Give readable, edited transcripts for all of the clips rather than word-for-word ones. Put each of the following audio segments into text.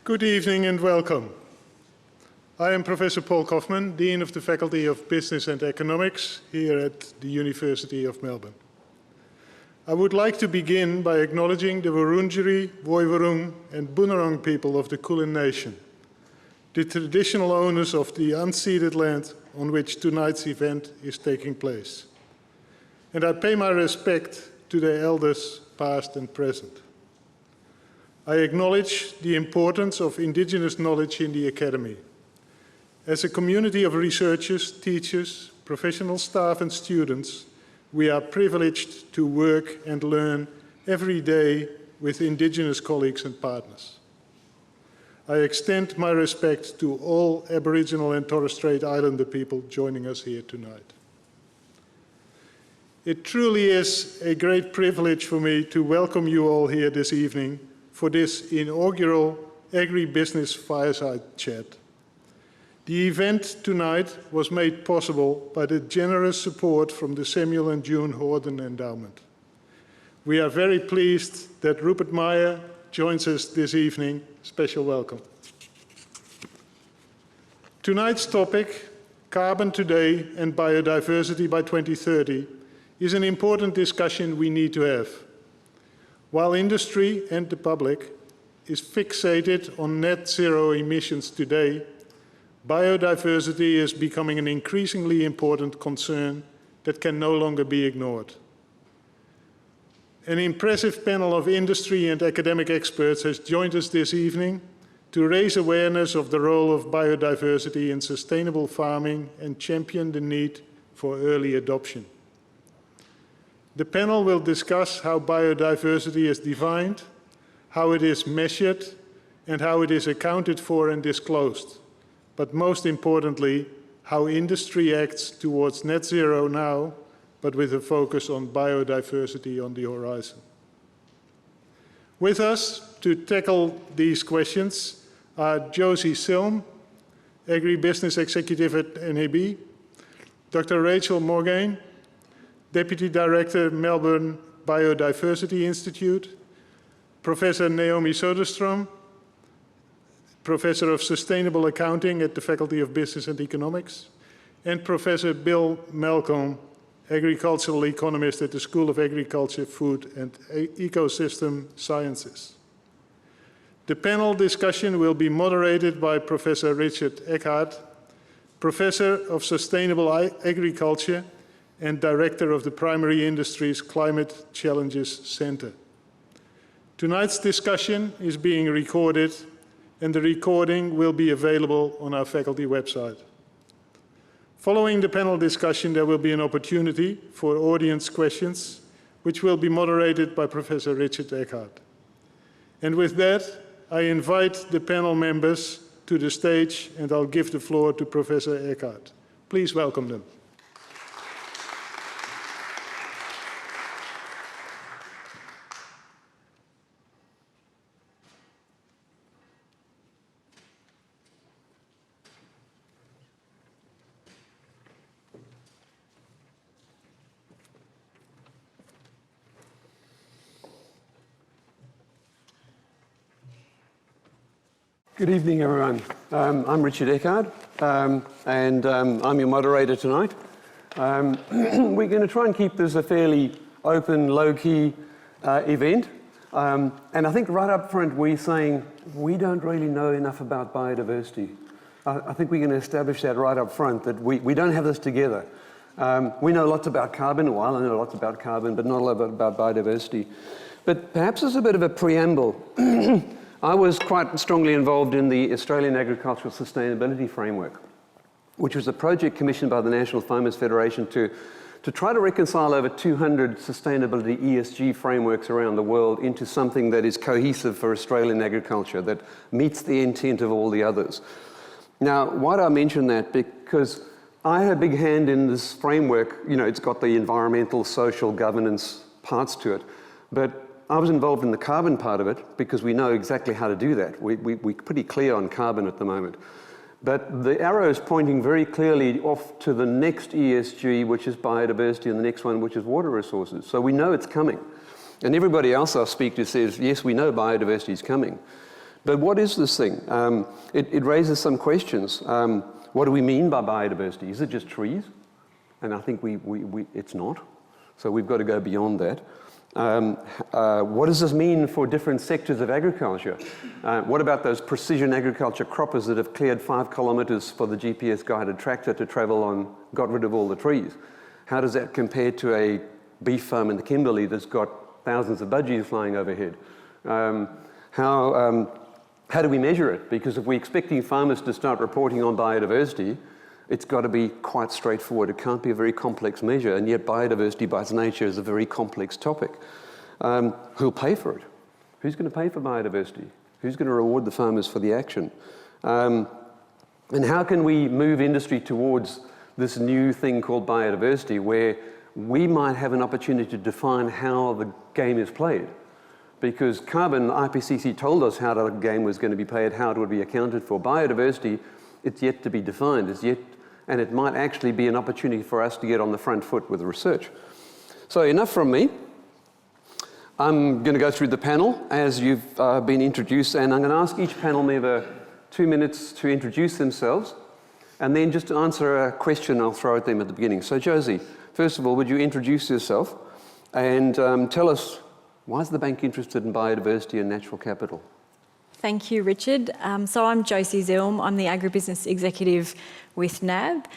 Good evening and welcome. I am Professor Paul Kaufman, Dean of the Faculty of Business and Economics here at the University of Melbourne. I would like to begin by acknowledging the Wurundjeri, Woiwurrung and Boonwurrung people of the Kulin Nation, the traditional owners of the unceded land on which tonight's event is taking place. And I pay my respect to their elders, past and present. I acknowledge the importance of Indigenous knowledge in the Academy. As a community of researchers, teachers, professional staff and students, we are privileged to work and learn every day with Indigenous colleagues and partners. I extend my respect to all Aboriginal and Torres Strait Islander people joining us here tonight. It truly is a great privilege for me to welcome you all here this evening for this inaugural Agribusiness Fireside Chat. The event tonight was made possible by the generous support from the Samuel and June Horden Endowment. We are very pleased that Rupert Meyer joins us this evening. Special welcome. Tonight's topic, Carbon Today and Biodiversity by 2030, is an important discussion we need to have. While industry and the public is fixated on net zero emissions today, biodiversity is becoming an increasingly important concern that can no longer be ignored. An impressive panel of industry and academic experts has joined us this evening to raise awareness of the role of biodiversity in sustainable farming and champion the need for early adoption. The panel will discuss how biodiversity is defined, how it is measured, and how it is accounted for and disclosed. But most importantly, how industry acts towards net zero now, but with a focus on biodiversity on the horizon. With us to tackle these questions are Josie Silm, Agribusiness Executive at NAB, Dr. Rachel Morgaine, Deputy Director, Melbourne Biodiversity Institute, Professor Naomi Soderstrom, Professor of Sustainable Accounting at the Faculty of Business and Economics, and Professor Bill Malcolm, Agricultural Economist at the School of Agriculture, Food and Ecosystem Sciences. The panel discussion will be moderated by Professor Richard Eckhart, Professor of Sustainable Agriculture and Director of the Primary Industries Climate Challenges Center. Tonight's discussion is being recorded, and the recording will be available on our faculty website. Following the panel discussion, there will be an opportunity for audience questions, which will be moderated by Professor Richard Eckhart. And with that, I invite the panel members to the stage, and I'll give the floor to Professor Eckhart. Please welcome them. Good evening, everyone. I'm Richard Eckhart, and I'm your moderator tonight. We're going to try and keep this a fairly open, low-key event. And I think right up front, we're saying we don't really know enough about biodiversity. I think we're going to establish that right up front, that we don't have this together. We know lots about carbon. Well, I know lots about carbon, but not a lot about biodiversity. But perhaps as a bit of a preamble, I was quite strongly involved in the Australian Agricultural Sustainability Framework, which was a project commissioned by the National Farmers Federation to try to reconcile over 200 sustainability ESG frameworks around the world into something that is cohesive for Australian agriculture, that meets the intent of all the others. Now, why do I mention that? Because I had a big hand in this framework. You know, it's got the environmental, social, governance parts to it, but I was involved in the carbon part of it because we know exactly how to do that. We're pretty clear on carbon at the moment. But the arrow is pointing very clearly off to the next ESG, which is biodiversity, and the next one, which is water resources. So we know it's coming. And everybody else I speak to says, yes, we know biodiversity is coming. But what is this thing? It raises some questions. What do we mean by biodiversity? Is it just trees? And I think it's not. So we've got to go beyond that. What does this mean for different sectors of agriculture? What about those precision agriculture croppers that have cleared 5 kilometres for the GPS-guided tractor to travel on, got rid of all the trees? How does that compare to a beef farm in the Kimberley that's got thousands of budgies flying overhead? How do we measure it? Because if we're expecting farmers to start reporting on biodiversity, it's got to be quite straightforward. It can't be a very complex measure, and yet biodiversity by its nature is a very complex topic. Who'll pay for it? Who's going to pay for biodiversity? Who's going to reward the farmers for the action? And how can we move industry towards this new thing called biodiversity, where we might have an opportunity to define how the game is played? Because carbon, IPCC told us how the game was going to be played, how it would be accounted for. Biodiversity, it's yet to be defined, and it might actually be an opportunity for us to get on the front foot with research. So enough from me. I'm going to go through the panel as you've been introduced, and I'm going to ask each panel member 2 minutes to introduce themselves, and then just to answer a question I'll throw at them at the beginning. So Josie, first of all, would you introduce yourself and tell us, why is the bank interested in biodiversity and natural capital? Thank you, Richard. So I'm Josie Zilm. I'm the Agribusiness Executive with NAB.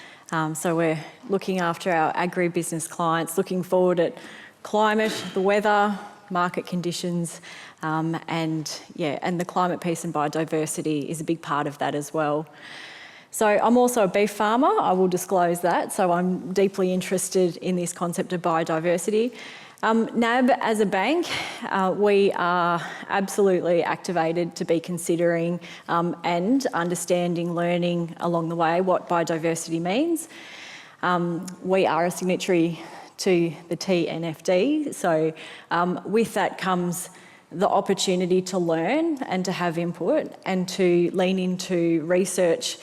So we're looking after our agribusiness clients, looking forward at climate, the weather, market conditions, and the climate piece and biodiversity is a big part of that as well. So I'm also a beef farmer, I will disclose that, so I'm deeply interested in this concept of biodiversity. NAB as a bank, we are absolutely activated to be considering and understanding, learning along the way what biodiversity means. We are a signatory to the TNFD, so with that comes the opportunity to learn and to have input and to lean into research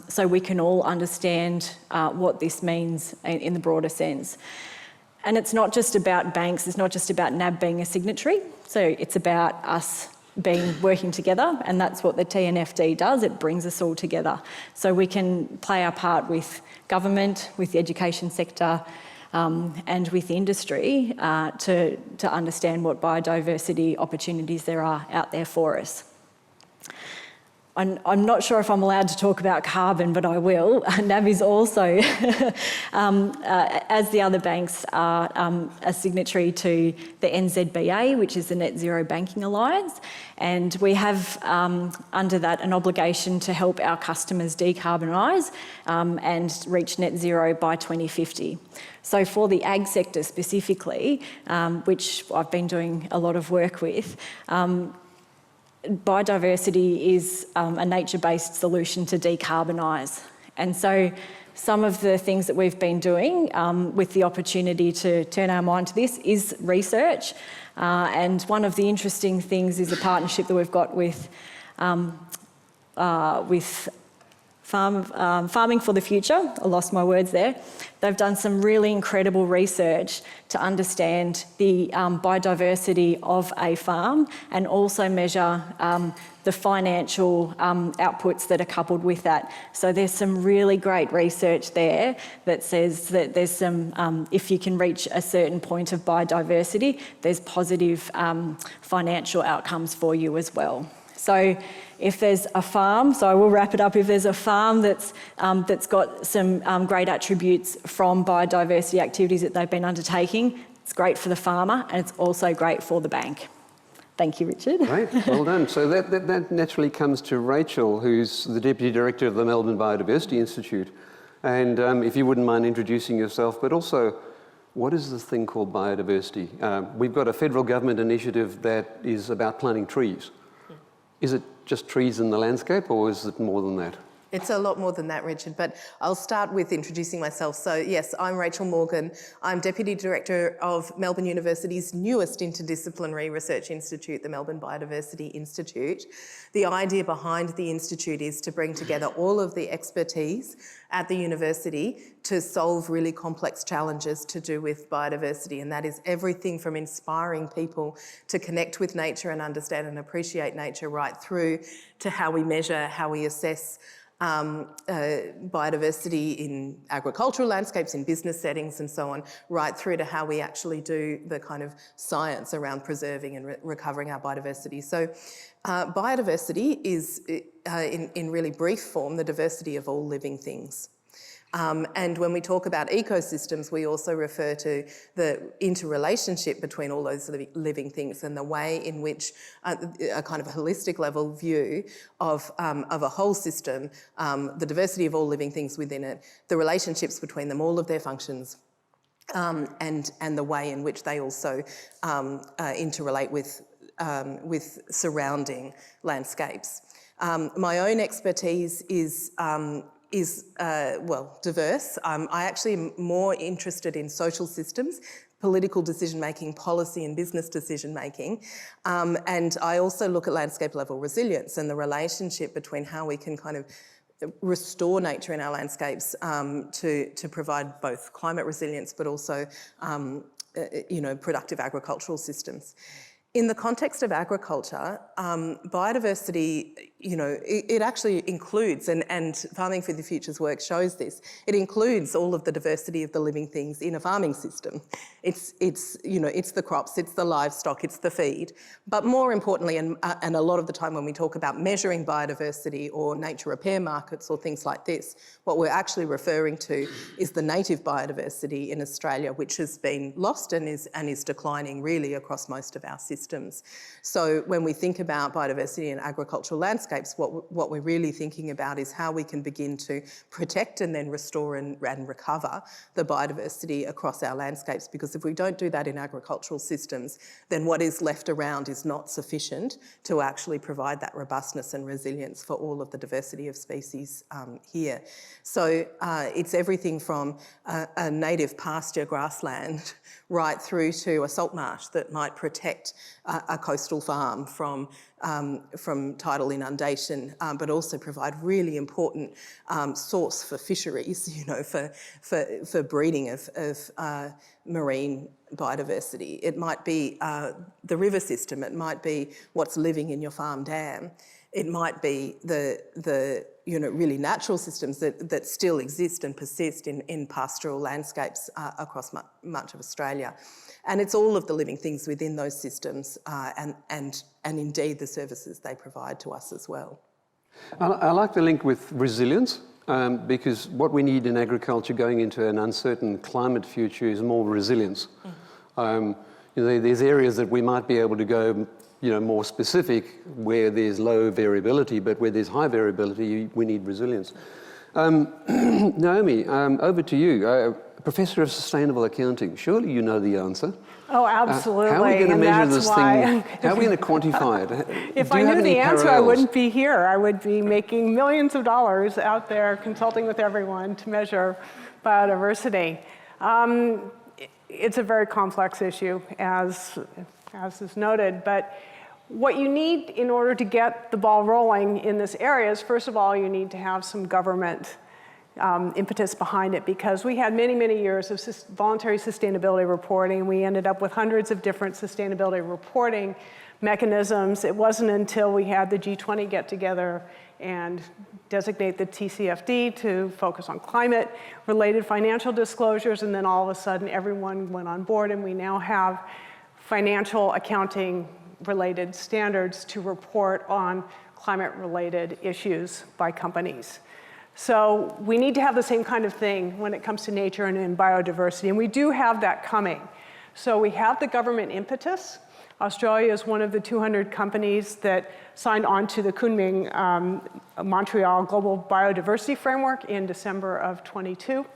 so we can all understand what this means in the broader sense. And it's not just about banks, it's not just about NAB being a signatory, so it's about us working together, and that's what the TNFD does, it brings us all together. So we can play our part with government, with the education sector, and with industry to understand what biodiversity opportunities there are out there for us. I'm not sure if I'm allowed to talk about carbon, but I will. NAB is also, as the other banks, are a signatory to the NZBA, which is the Net Zero Banking Alliance, and we have under that an obligation to help our customers decarbonise and reach net zero by 2050. So for the ag sector specifically, which I've been doing a lot of work with, biodiversity is a nature-based solution to decarbonise. And so some of the things that we've been doing with the opportunity to turn our mind to this is research. And one of the interesting things is a partnership that we've got with Farming for the Future. I lost my words there. They've done some really incredible research to understand the biodiversity of a farm and also measure the financial outputs that are coupled with that. So there's some really great research there that says that there's some, if you can reach a certain point of biodiversity, there's positive financial outcomes for you as well. So if there's a farm, so I will wrap it up, if there's a farm that's got some great attributes from biodiversity activities that they've been undertaking, it's great for the farmer and it's also great for the bank. Thank you, Richard. Great, well done. So that naturally comes to Rachel, who's the Deputy Director of the Melbourne Biodiversity Institute. And if you wouldn't mind introducing yourself, but also, what is this thing called biodiversity? We've got a federal government initiative that is about planting trees. Is it just trees in the landscape, or is it more than that? It's a lot more than that, Richard, but I'll start with introducing myself. So yes, I'm Rachel Morgan. I'm Deputy Director of Melbourne University's newest interdisciplinary research institute, the Melbourne Biodiversity Institute. The idea behind the institute is to bring together all of the expertise at the university to solve really complex challenges to do with biodiversity, and that is everything from inspiring people to connect with nature and understand and appreciate nature, right through to how we measure, how we assess biodiversity in agricultural landscapes, in business settings and so on, right through to how we actually do the kind of science around preserving and recovering our biodiversity. So biodiversity is, in really brief form, the diversity of all living things. And when we talk about ecosystems, we also refer to the interrelationship between all those living things and the way in which a kind of holistic level view of a whole system, the diversity of all living things within it, the relationships between them, all of their functions, and the way in which they also interrelate with surrounding landscapes. My own expertise is diverse. I actually am more interested in social systems, political decision-making, policy and business decision-making. And I also look at landscape level resilience and the relationship between how we can kind of restore nature in our landscapes to provide both climate resilience but also productive agricultural systems. In the context of agriculture, biodiversity, it actually includes, and Farming for the Future's work shows this, it includes all of the diversity of the living things in a farming system. It's the crops, it's the livestock, it's the feed. But more importantly, and a lot of the time when we talk about measuring biodiversity or nature repair markets or things like this, what we're actually referring to is the native biodiversity in Australia, which has been lost and is declining really across most of our systems. So when we think about biodiversity in agricultural landscapes, what we're really thinking about is how we can begin to protect and then restore and recover the biodiversity across our landscapes. Because if we don't do that in agricultural systems, then what is left around is not sufficient to actually provide that robustness and resilience for all of the diversity of species here. So it's everything from a native pasture grassland right through to a salt marsh that might protect a coastal farm from tidal inundation, but also provide really important source for fisheries, for breeding of marine biodiversity. It might be the river system, it might be what's living in your farm dam, it might be the really natural systems that still exist and persist in pastoral landscapes across much of Australia. And it's all of the living things within those systems and indeed the services they provide to us as well. I like the link with resilience because what we need in agriculture going into an uncertain climate future is more resilience. There's areas that we might be able to go more specific where there's low variability, but where there's high variability, we need resilience. Naomi, over to you. Professor of Sustainable Accounting, surely you know the answer. Oh, absolutely. How are we going to measure this thing? How are we going to quantify it? If I knew the answer, I wouldn't be here. I would be making millions of dollars out there consulting with everyone to measure biodiversity. It's a very complex issue, as is noted, but what you need in order to get the ball rolling in this area is, first of all, you need to have some government impetus behind it, because we had many, many years of voluntary sustainability reporting. We ended up with hundreds of different sustainability reporting mechanisms. It wasn't until we had the G20 get together and designate the TCFD to focus on climate-related financial disclosures, and then all of a sudden everyone went on board, and we now have financial accounting-related standards to report on climate-related issues by companies. So we need to have the same kind of thing when it comes to nature and in biodiversity, and we do have that coming. So we have the government impetus. Australia is one of the 200 companies that signed on to the Kunming Montreal Global Biodiversity Framework in December of 22.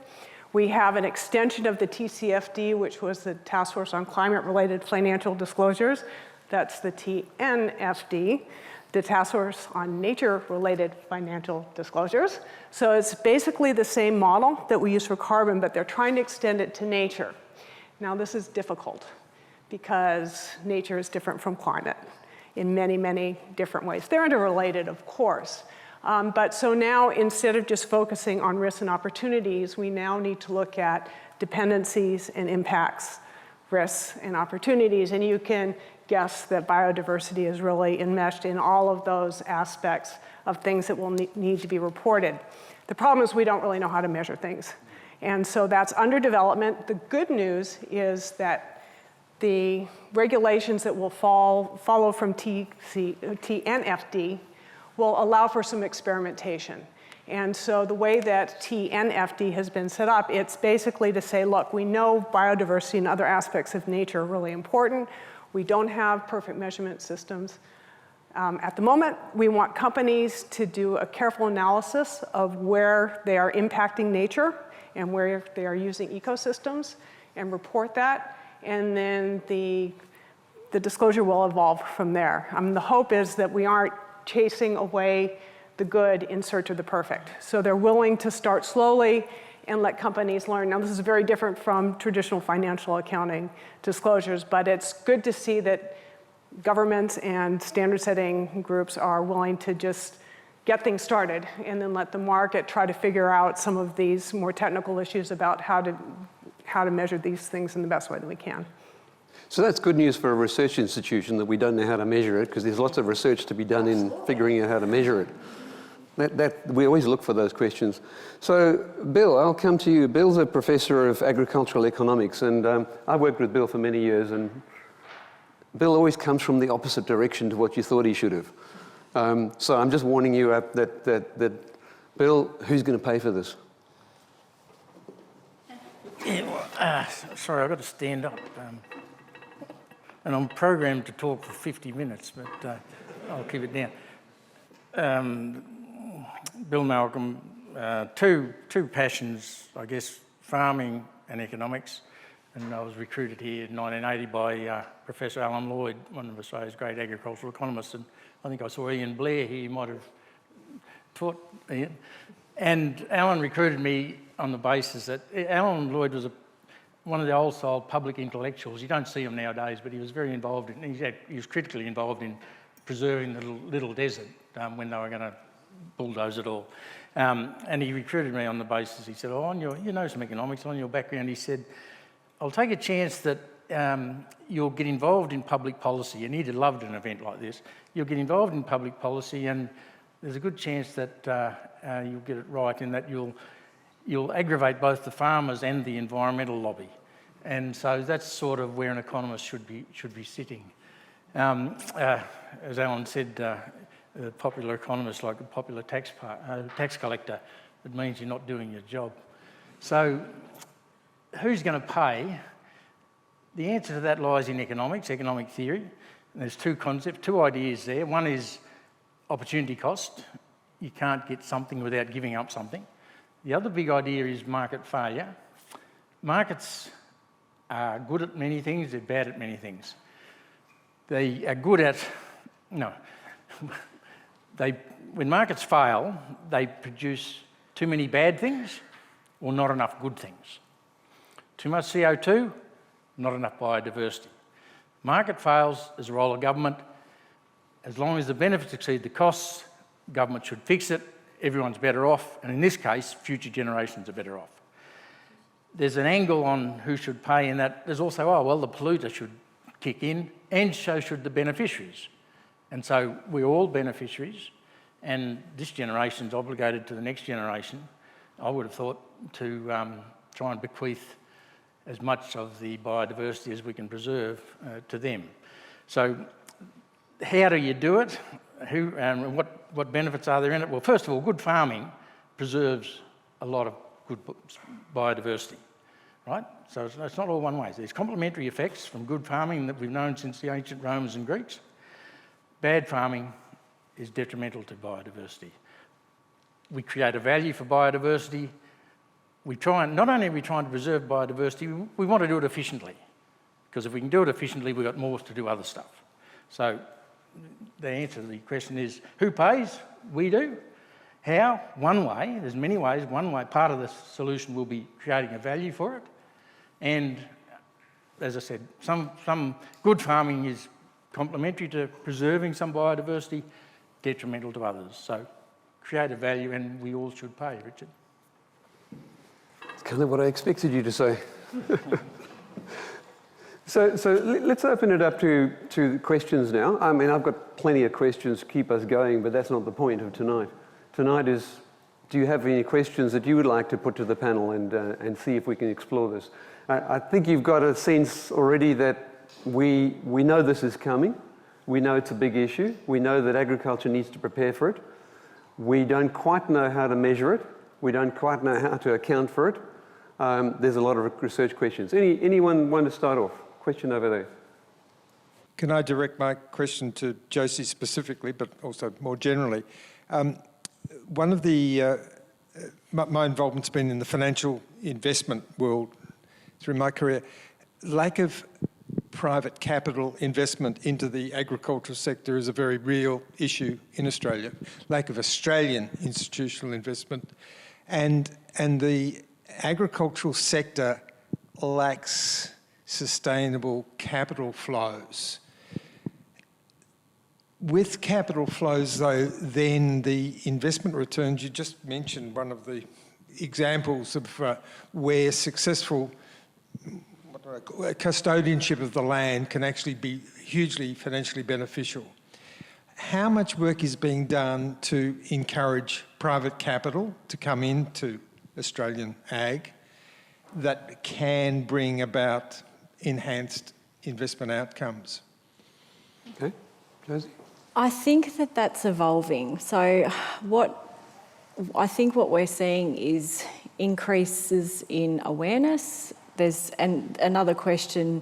We have an extension of the TCFD, which was the Task Force on Climate-Related Financial Disclosures. That's the TNFD. the Task Force on Nature-Related Financial Disclosures. So it's basically the same model that we use for carbon, but they're trying to extend it to nature. Now, this is difficult because nature is different from climate in many, many different ways. They're interrelated, of course. But so now, instead of just focusing on risks and opportunities, we now need to look at dependencies and impacts, risks and opportunities. And you can guess that biodiversity is really enmeshed in all of those aspects of things that will need to be reported. The problem is we don't really know how to measure things. And so that's under development. The good news is that the regulations that will follow from TNFD will allow for some experimentation. And so the way that TNFD has been set up, it's basically to say, look, we know biodiversity and other aspects of nature are really important. We don't have perfect measurement systems. At the moment, we want companies to do a careful analysis of where they are impacting nature and where they are using ecosystems and report that. And then the disclosure will evolve from there. The hope is that we aren't chasing away the good in search of the perfect. So they're willing to start slowly and let companies learn. Now, this is very different from traditional financial accounting disclosures, but it's good to see that governments and standard-setting groups are willing to just get things started and then let the market try to figure out some of these more technical issues about how to measure these things in the best way that we can. So that's good news for a research institution that we don't know how to measure it, because there's lots of research to be done in figuring out how to measure it. We always look for those questions. So, Bill, I'll come to you. Bill's a professor of agricultural economics, and I've worked with Bill for many years, and Bill always comes from the opposite direction to what you thought he should have. So I'm just warning you up that Bill, who's going to pay for this? Yeah, well, sorry, I've got to stand up. And I'm programmed to talk for 50 minutes, but I'll keep it down. Bill Malcolm, two passions, I guess, farming and economics. And I was recruited here in 1980 by Professor Alan Lloyd, one of Australia's great agricultural economists. And I think I saw Ian Blair here, you might have taught Ian. And Alan recruited me on the basis that Alan Lloyd was one of the old-style public intellectuals. You don't see him nowadays, but he was very involved in, he was critically involved in preserving the little desert when they were going to bulldoze it all. And he recruited me on the basis, he said, oh, you know some economics, on your background, he said, I'll take a chance that you'll get involved in public policy, and he'd have loved an event like this. You'll get involved in public policy, and there's a good chance that you'll get it right in that you'll aggravate both the farmers and the environmental lobby. And so that's sort of where an economist should be sitting. As Alan said, a popular economist like a popular tax collector, it means you're not doing your job. So who's going to pay? The answer to that lies in economics, economic theory. And there's two ideas there. One is opportunity cost. You can't get something without giving up something. The other big idea is market failure. Markets are good at many things, they're bad at many things. They are good at, when markets fail, they produce too many bad things or not enough good things. Too much CO2, not enough biodiversity. Market fails as a role of government. As long as the benefits exceed the costs, government should fix it, everyone's better off, and in this case, future generations are better off. There's an angle on who should pay in that. There's also, the polluter should kick in, and so should the beneficiaries. And so we're all beneficiaries, and this generation's obligated to the next generation, I would have thought, to try and bequeath as much of the biodiversity as we can preserve to them. So how do you do it? What benefits are there in it? Well, first of all, good farming preserves a lot of good biodiversity, right? So it's not all one way. There's complementary effects from good farming that we've known since the ancient Romans and Greeks. Bad farming is detrimental to biodiversity. We create a value for biodiversity. Not only are we trying to preserve biodiversity, we want to do it efficiently. Because if we can do it efficiently, we've got more to do other stuff. So the answer to the question is, who pays? We do. How? One way. There's many ways. One way, part of the solution will be creating a value for it. And as I said, some good farming is complementary to preserving some biodiversity, detrimental to others. So create a value and we all should pay, Richard. That's kind of what I expected you to say. So let's open it up to questions now. I mean, I've got plenty of questions to keep us going, but that's not the point of tonight. Tonight is, do you have any questions that you would like to put to the panel and see if we can explore this? I think you've got a sense already that we know this is coming. We know it's a big issue. We know that agriculture needs to prepare for it. We don't quite know how to measure it. We don't quite know how to account for it. There's a lot of research questions. Anyone want to start off? Question over there. Can I direct my question to Josie specifically, but also more generally? One of the, my involvement's been in the financial investment world through my career. Lack of private capital investment into the agricultural sector is a very real issue in Australia. Lack of Australian institutional investment. And the agricultural sector lacks sustainable capital flows. With capital flows, though, then the investment returns, you just mentioned one of the examples of where successful custodianship of the land can actually be hugely financially beneficial. How much work is being done to encourage private capital to come into Australian ag that can bring about enhanced investment outcomes? Okay, Josie? I think that that's evolving. So I think what we're seeing is increases in awareness. There's another question,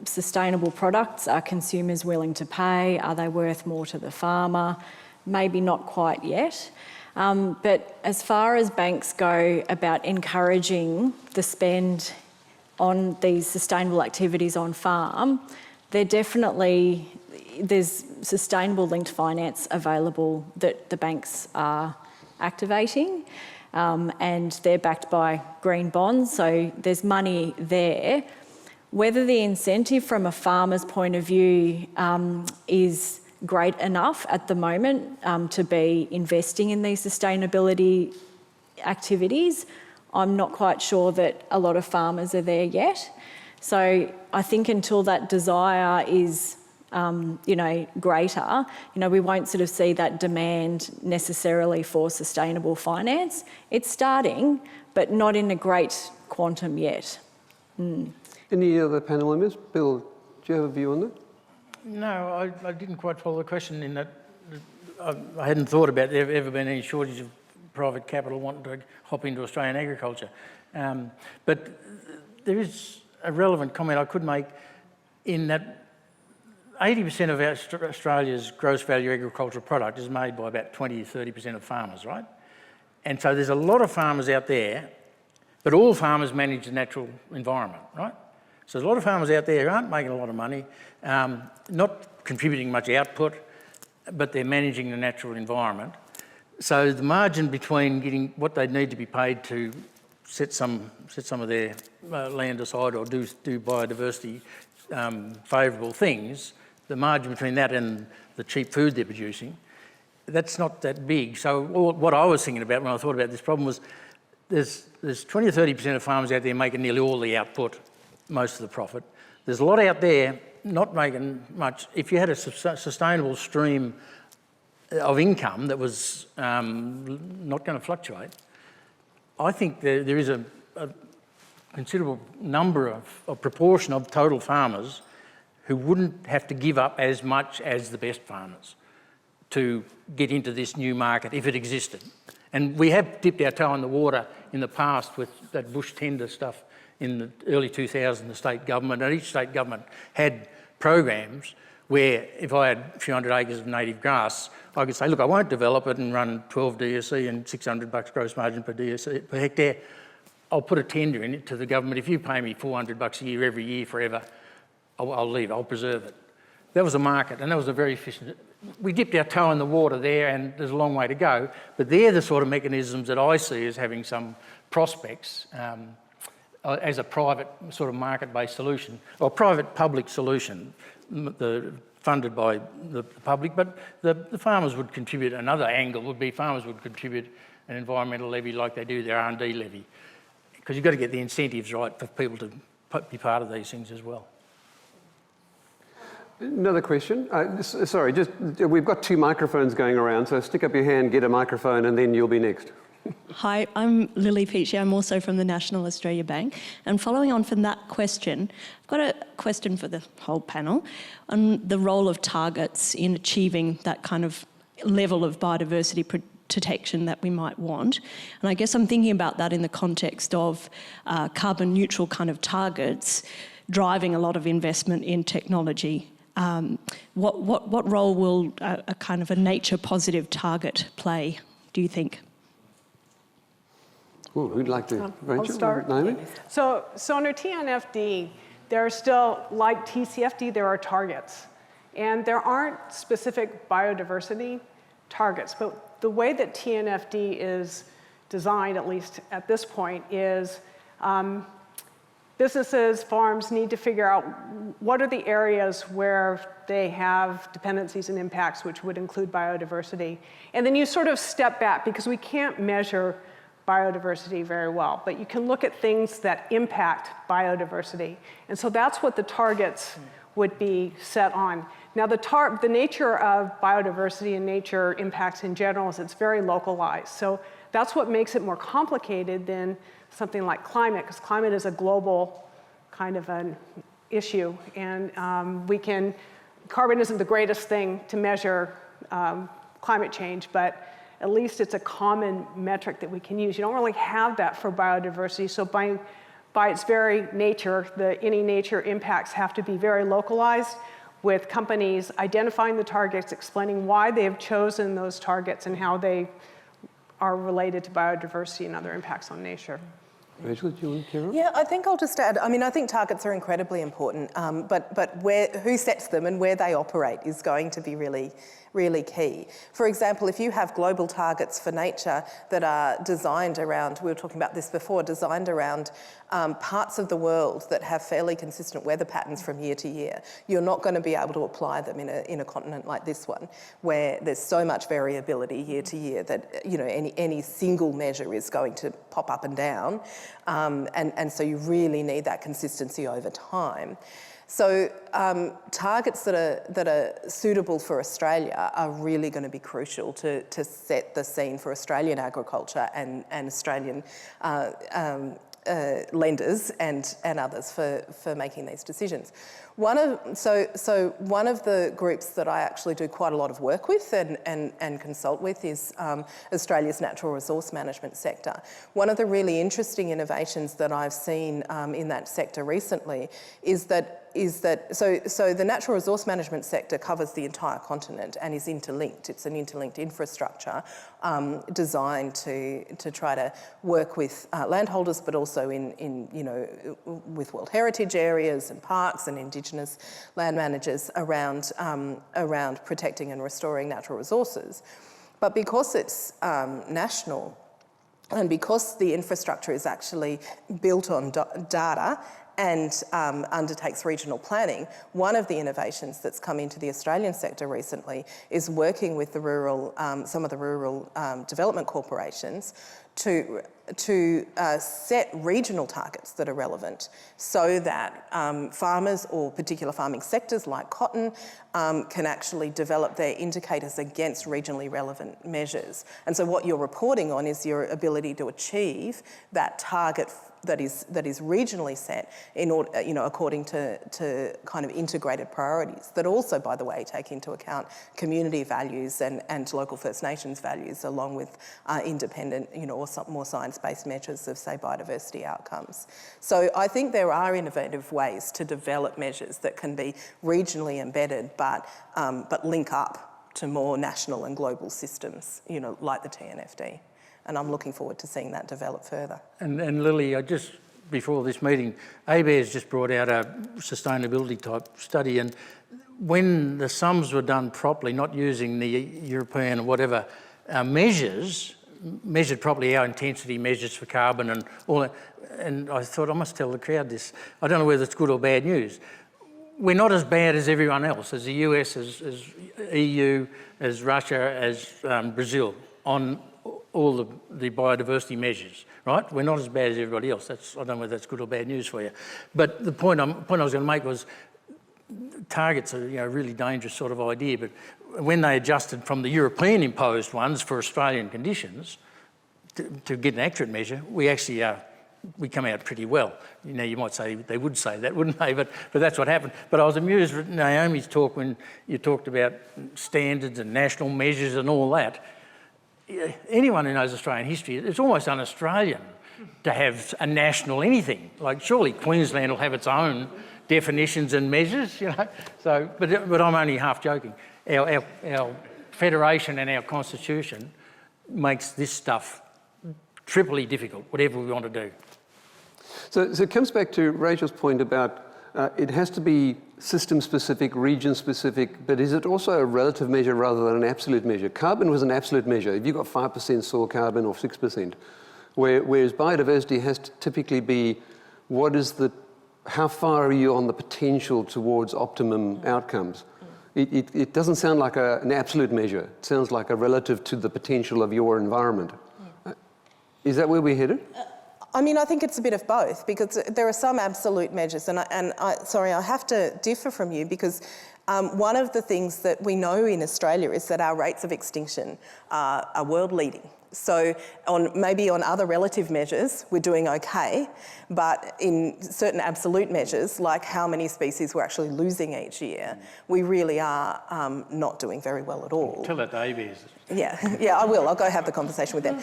sustainable products, are consumers willing to pay? Are they worth more to the farmer? Maybe not quite yet. But as far as banks go about encouraging the spend on these sustainable activities on farm, there's sustainable linked finance available that the banks are activating, and they're backed by green bonds, so there's money there. Whether the incentive from a farmer's point of view is great enough at the moment to be investing in these sustainability activities, I'm not quite sure that a lot of farmers are there yet. So I think until that desire is greater, we won't sort of see that demand necessarily for sustainable finance. It's starting, but not in a great quantum yet. Any other panel members? Bill, do you have a view on that? No, I didn't quite follow the question in that I hadn't thought about there ever been any shortage of private capital wanting to hop into Australian agriculture. But there is a relevant comment I could make in that 80% of Australia's gross value agricultural product is made by about 20 to 30% of farmers, right? And so there's a lot of farmers out there, but all farmers manage the natural environment, right? So there's a lot of farmers out there who aren't making a lot of money, not contributing much output, but they're managing the natural environment. So the margin between getting what they need to be paid to set some of their land aside or do biodiversity favourable things, the margin between that and the cheap food they're producing, that's not that big. So what I was thinking about when I thought about this problem was there's 20 or 30% of farmers out there making nearly all the output, most of the profit. There's a lot out there not making much. If you had a sustainable stream of income that was not going to fluctuate, I think there is a considerable number of proportion of total farmers who wouldn't have to give up as much as the best farmers to get into this new market if it existed. And we have dipped our toe in the water in the past with that bush tender stuff in the early 2000s, the state government, and each state government had programs where if I had a few hundred acres of native grass, I could say, look, I won't develop it and run 12 DSE and $600 gross margin per DSE per hectare. I'll put a tender in it to the government. If you pay me $400 a year every year forever, I'll leave, I'll preserve it. that was a market, and that was a very efficient. We dipped our toe in the water there, and there's a long way to go. But they're the sort of mechanisms that I see as having some prospects as a private sort of market-based solution, or private-public solution, funded by the public. But the farmers would contribute. Another angle would be farmers would contribute an environmental levy like they do their R&D levy, because you've got to get the incentives right for people to be part of these things as well. Another question. Sorry, we've got 2 microphones going around, so stick up your hand, get a microphone, and then you'll be next. Hi, I'm Lily Peachy. I'm also from the National Australia Bank. And following on from that question, I've got a question for the whole panel on the role of targets in achieving that kind of level of biodiversity protection that we might want. And I guess I'm thinking about that in the context of carbon neutral kind of targets driving a lot of investment in technology. What role will a kind of a nature positive target play, do you think? Ooh, who'd like to? Rachel? I'll start. Naomi? So under TNFD, there are still, like TCFD, there are targets. And there aren't specific biodiversity targets, but the way that TNFD is designed, at least at this point, is businesses, farms need to figure out what are the areas where they have dependencies and impacts, which would include biodiversity. And then you sort of step back, because we can't measure biodiversity very well, but you can look at things that impact biodiversity. And so that's what the targets would be set on. Now the nature of biodiversity and nature impacts in general is it's very localized. So that's what makes it more complicated than something like climate, because climate is a global kind of an issue. And carbon isn't the greatest thing to measure climate change, but at least it's a common metric that we can use. You don't really have that for biodiversity. So by its very nature, any nature impacts have to be very localized, with companies identifying the targets, explaining why they have chosen those targets and how they are related to biodiversity and other impacts on nature. Rachel, do you want to carry on? Yeah, I think I'll just add, I think targets are incredibly important, but who sets them and where they operate is going to be really, really key. For example, if you have global targets for nature that are designed around, we were talking about this before, designed around parts of the world that have fairly consistent weather patterns from year to year, you're not going to be able to apply them in a continent like this one, where there's so much variability year to year that any single measure is going to pop up and down, and so you really need that consistency over time. So targets that are suitable for Australia are really going to be crucial to set the scene for Australian agriculture and Australian lenders and others for making these decisions. One of the groups that I actually do quite a lot of work with and consult with is Australia's natural resource management sector. One of the really interesting innovations that I've seen in that sector recently is that the natural resource management sector covers the entire continent and is interlinked. It's an interlinked infrastructure designed to try to work with landholders, but also with World Heritage areas and parks and Indigenous land managers around protecting and restoring natural resources. But because it's national, and because the infrastructure is actually built on data and undertakes regional planning, one of the innovations that's come into the Australian sector recently is working with some of the rural development corporations to set regional targets that are relevant, so that farmers or particular farming sectors like cotton can actually develop their indicators against regionally relevant measures. And so what you're reporting on is your ability to achieve that target that is regionally set in order, according to kind of integrated priorities that also, by the way, take into account community values and local First Nations values, along with independent, or some more science-based measures of, say, biodiversity outcomes. So I think there are innovative ways to develop measures that can be regionally embedded, but link up to more national and global systems, like the TNFD. And I'm looking forward to seeing that develop further. And Lily, before this meeting, ABARES just brought out a sustainability type study, and when the sums were done properly, not using the European or whatever measures, measured properly our intensity measures for carbon and all that, and I thought I must tell the crowd this. I don't know whether it's good or bad news. We're not as bad as everyone else, as the US, as EU, as Russia, as Brazil, on all the biodiversity measures, right? We're not as bad as everybody else. I don't know whether that's good or bad news for you. But the point I was going to make was targets are a really dangerous sort of idea, but when they adjusted from the European imposed ones for Australian conditions to get an accurate measure, we actually we come out pretty well. You might say they would say that, wouldn't they? But that's what happened. But I was amused with Naomi's talk when you talked about standards and national measures and all that. Anyone who knows Australian history, it's almost un-Australian to have a national anything. Like surely Queensland will have its own definitions and measures, So, but I'm only half joking. Our federation and our constitution makes this stuff triply difficult, whatever we want to do. So it comes back to Rachel's point about it has to be system-specific, region-specific, but is it also a relative measure rather than an absolute measure? Carbon was an absolute measure. If you've got 5% soil carbon or 6%, whereas biodiversity has to typically be how far are you on the potential towards optimum outcomes? It doesn't sound like an absolute measure. It sounds like a relative to the potential of your environment. Is that where we're headed? I mean, I think it's a bit of both, because there are some absolute measures, and I have to differ from you, because one of the things that we know in Australia is that our rates of extinction are world leading. So maybe on other relative measures, we're doing okay, but in certain absolute measures, like how many species we're actually losing each year, we really are not doing very well at all. Tell that to ABS. Yeah, I will. I'll go have the conversation with them.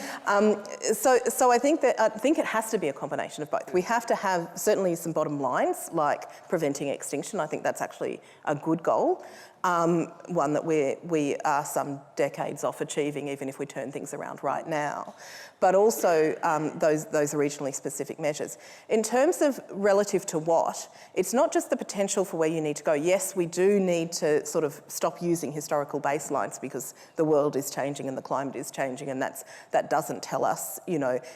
So I think it has to be a combination of both. We have to have certainly some bottom lines, like preventing extinction. I think that's actually a good goal. One that we are some decades off achieving, even if we turn things around right now. But also those regionally specific measures. In terms of relative to what, it's not just the potential for where you need to go. Yes, we do need to sort of stop using historical baselines, because the world is changing and the climate is changing, and that doesn't tell us,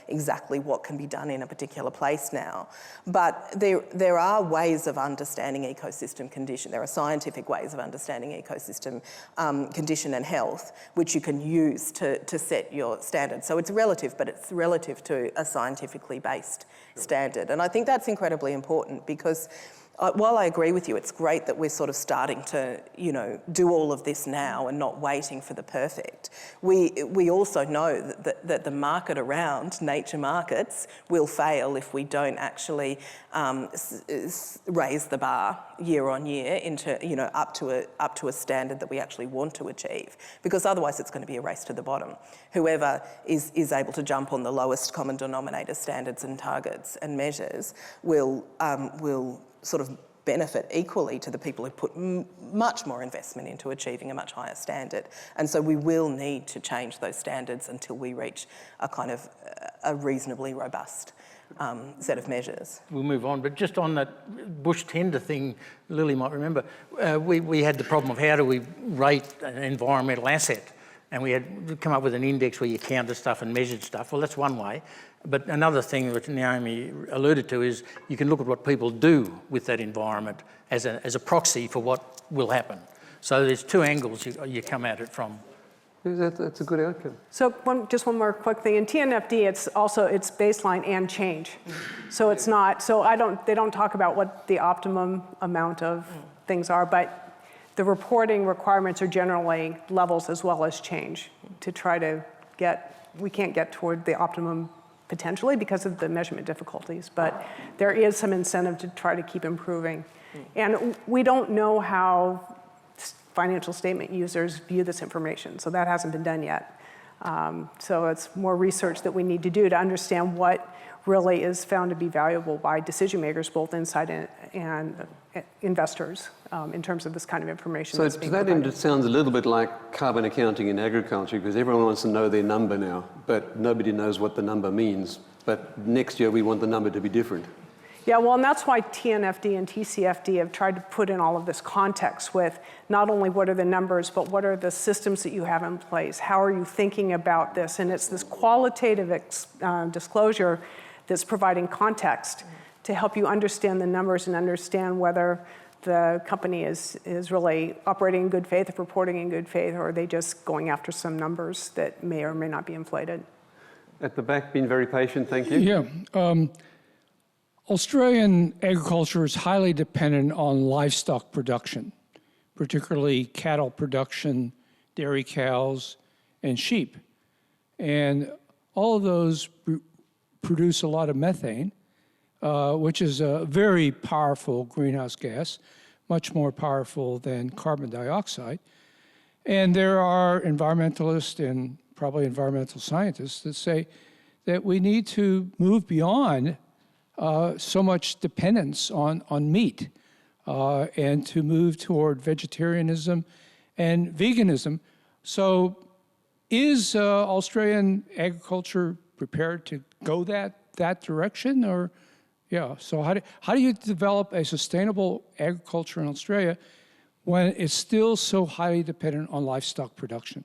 exactly what can be done in a particular place now. But there are ways of understanding ecosystem condition. There are scientific ways of understanding ecosystem condition and health, which you can use to set your standards. So it's relative, but it's relative to a scientifically based standard. And I think that's incredibly important, because while I agree with you, it's great that we're sort of starting to, do all of this now and not waiting for the perfect. We also know that the market around nature markets will fail if we don't actually raise the bar year on year into, up to a standard that we actually want to achieve. Because otherwise it's going to be a race to the bottom. Whoever is able to jump on the lowest common denominator standards and targets and measures will sort of benefit equally to the people who put much more investment into achieving a much higher standard. And so we will need to change those standards until we reach a kind of a reasonably robust set of measures. We'll move on, but just on that bush tender thing, Lily might remember, we had the problem of how do we rate an environmental asset, and we had come up with an index where you counted stuff and measured stuff. Well, that's one way. But another thing that Naomi alluded to is you can look at what people do with that environment as a proxy for what will happen. So there's two angles you come at it from. That's a good outcome. So just one more quick thing. In TNFD, it's baseline and change. So it's not, they don't talk about what the optimum amount of things are, but the reporting requirements are generally levels as well as change to try to we can't get toward the optimum potentially because of the measurement difficulties, but there is some incentive to try to keep improving. And we don't know how financial statement users view this information, so that hasn't been done yet. So it's more research that we need to do to understand what really is found to be valuable by decision makers, both inside and investors, in terms of this kind of information. So to that end, it sounds a little bit like carbon accounting in agriculture, because everyone wants to know their number now, but nobody knows what the number means. But next year we want the number to be different. Yeah, well, and that's why TNFD and TCFD have tried to put in all of this context with not only what are the numbers, but what are the systems that you have in place? How are you thinking about this? And it's this qualitative disclosure that's providing context to help you understand the numbers and understand whether the company is really operating in good faith, reporting in good faith, or are they just going after some numbers that may or may not be inflated? At the back, been very patient, thank you. Yeah. Australian agriculture is highly dependent on livestock production, particularly cattle production, dairy cows, and sheep. And all of those produce a lot of methane, which is a very powerful greenhouse gas, much more powerful than carbon dioxide. And there are environmentalists and probably environmental scientists that say that we need to move beyond so much dependence on meat and to move toward vegetarianism and veganism. So is Australian agriculture prepared to go that direction? Or, yeah, so how do you develop a sustainable agriculture in Australia when it's still so highly dependent on livestock production?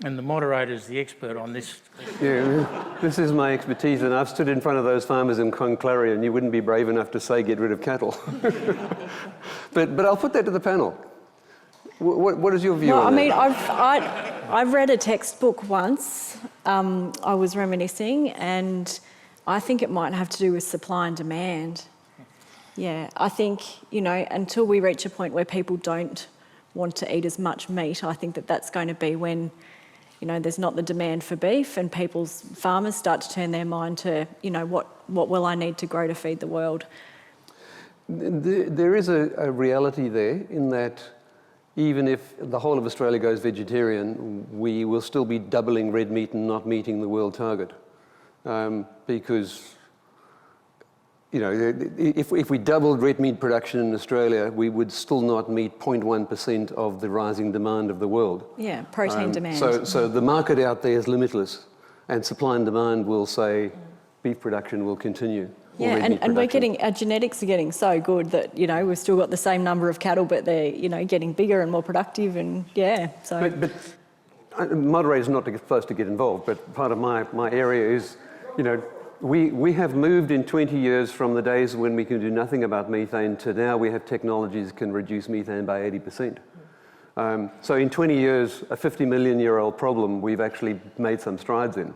And the moderator is the expert on this. Yeah, this is my expertise, and I've stood in front of those farmers in Conclaria, and you wouldn't be brave enough to say get rid of cattle. but I'll put that to the panel. What is your view on that? I mean, I've read a textbook once. I was reminiscing, and I think it might have to do with supply and demand. Yeah, I think, until we reach a point where people don't want to eat as much meat, I think that's going to be when there's not the demand for beef, and farmers start to turn their mind to, what will I need to grow to feed the world? There is a reality there in that even if the whole of Australia goes vegetarian, we will still be doubling red meat and not meeting the world target. Because, if we doubled red meat production in Australia, we would still not meet 0.1% of the rising demand of the world. Yeah, protein demand. So the market out there is limitless, and supply and demand will say beef production will continue. Yeah, and our genetics are getting so good that, we've still got the same number of cattle, but they're, getting bigger and more productive, and yeah, so. But moderators are not supposed to get involved, but part of my area is, we have moved in 20 years from the days when we can do nothing about methane to now we have technologies that can reduce methane by 80%. So in 20 years, a 50 million year old problem, we've actually made some strides in.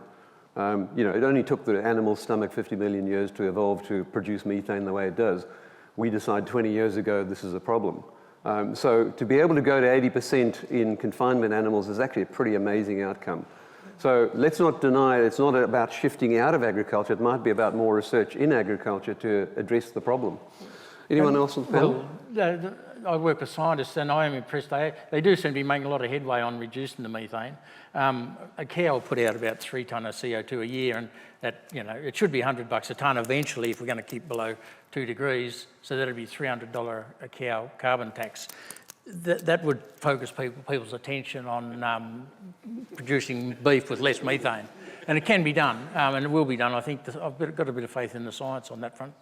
It only took the animal's stomach 50 million years to evolve to produce methane the way it does. We decided 20 years ago this is a problem. So to be able to go to 80% in confinement animals is actually a pretty amazing outcome. So let's not deny it's not about shifting out of agriculture. It might be about more research in agriculture to address the problem. Anyone else on the panel? Well, I work with scientists, and I am impressed. They do seem to be making a lot of headway on reducing the methane. A cow will put out about 3 tonnes of CO2 a year, and that, it should be $100 a tonne eventually if we're going to keep below 2 degrees. So that'd be $300 a cow carbon tax. That would focus people's attention on producing beef with less methane. And it can be done, and it will be done. I think I've got a bit of faith in the science on that front.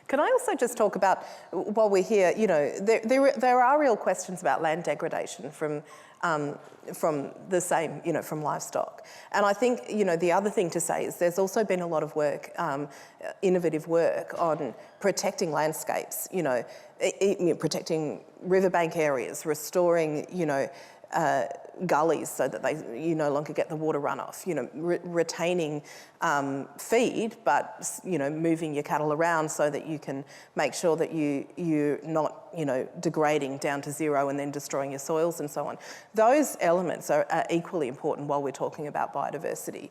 Can I also just talk about, while we're here, there are real questions about land degradation from the same, from livestock. And I think, the other thing to say is there's also been a lot of work, innovative work on protecting landscapes, protecting riverbank areas, restoring, gullies so that you no longer get the water runoff, retaining feed, but, moving your cattle around so that you can make sure that you're not, degrading down to zero and then destroying your soils and so on. Those elements are equally important while we're talking about biodiversity.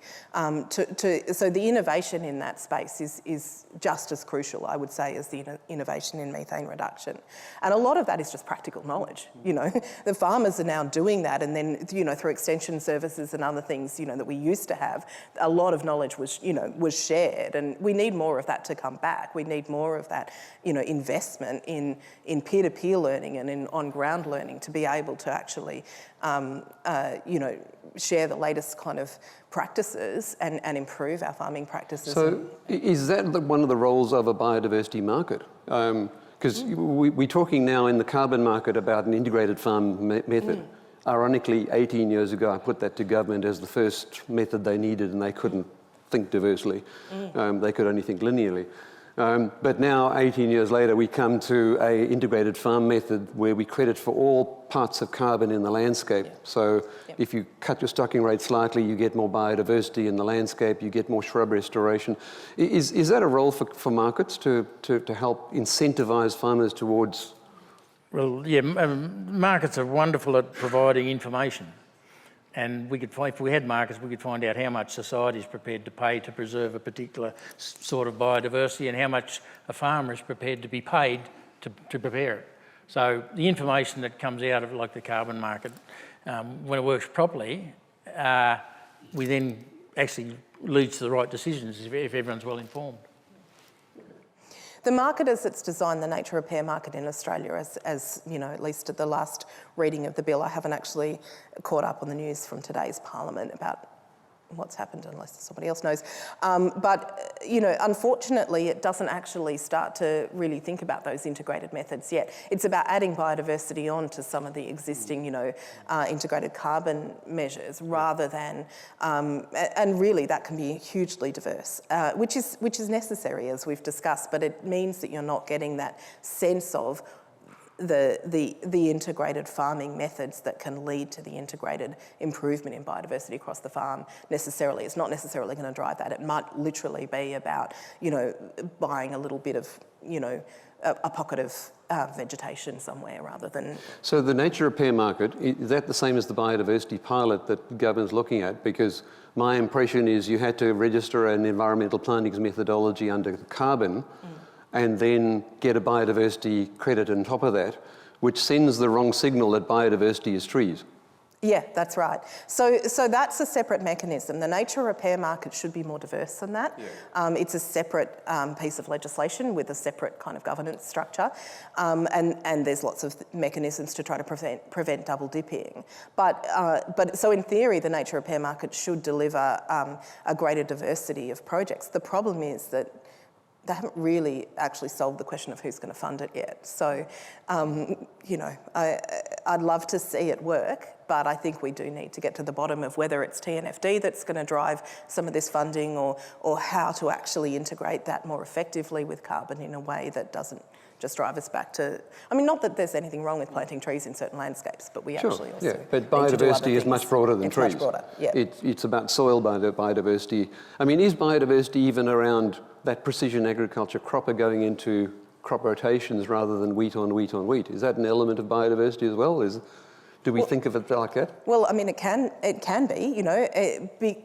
So the innovation in that space is just as crucial, I would say, as the innovation in methane reduction. And a lot of that is just practical knowledge. The farmers are now doing that and then you know, through extension services and other things, you know, that we used to have, a lot of knowledge was, you know, was shared, and we need more of that to come back. We need more of that, you know, investment in peer-to-peer learning and in on-ground learning to be able to actually, you know, share the latest kind of practices and improve our farming practices. So is that one of the roles of a biodiversity market? Because we're talking now in the carbon market about an integrated farm method. Ironically, 18 years ago, I put that to government as the first method they needed, and they couldn't think diversely. They could only think linearly. But now, 18 years later, we come to an integrated farm method where we credit for all parts of carbon in the landscape. So if you cut your stocking rate slightly, you get more biodiversity in the landscape, you get more shrub restoration. Is that a role for markets to help incentivize farmers towards? Well, yeah, markets are wonderful at providing information. And we could find, if we had markets, we could find out how much society is prepared to pay to preserve a particular sort of biodiversity and how much a farmer is prepared to be paid to prepare it. So the information that comes out of like the carbon market, when it works properly, we then actually leads to the right decisions if everyone's well informed. The market as it's designed, the nature repair market in Australia, as you know, at least at the last reading of the bill, I haven't actually caught up on the news from today's Parliament about what's happened, unless somebody else knows. But, you know, unfortunately, it doesn't actually start to really think about those integrated methods yet. It's about adding biodiversity on to some of the existing, you know, integrated carbon measures rather than, and really that can be hugely diverse, which is necessary, as we've discussed, but it means that you're not getting that sense of the integrated farming methods that can lead to the integrated improvement in biodiversity across the farm necessarily. It's not necessarily going to drive that. It might literally be about, you know, buying a little bit of, you know, a pocket of vegetation somewhere rather than... So the nature repair market, is that the same as the biodiversity pilot that the government's looking at? Because my impression is you had to register an environmental plantings methodology under carbon and then get a biodiversity credit on top of that, which sends the wrong signal that biodiversity is trees. Yeah, that's right. So that's a separate mechanism. The nature repair market should be more diverse than that. Yeah. It's a separate piece of legislation with a separate kind of governance structure, and there's lots of mechanisms to try to prevent double dipping. But so in theory, the nature repair market should deliver a greater diversity of projects. The problem is that they haven't really actually solved the question of who's going to fund it yet. So, you know, I'd love to see it work, but I think we do need to get to the bottom of whether it's TNFD that's going to drive some of this funding or how to actually integrate that more effectively with carbon in a way that doesn't just drive us back to... I mean, not that there's anything wrong with planting trees in certain landscapes, but we actually also... Yeah, but biodiversity is much broader than trees. Much broader, yeah. It's about soil biodiversity. I mean, is biodiversity even around that precision agriculture cropper going into crop rotations rather than wheat on wheat on wheat? Is that an element of biodiversity as well? Do we think of it like that? Well, I mean, it can be, you know,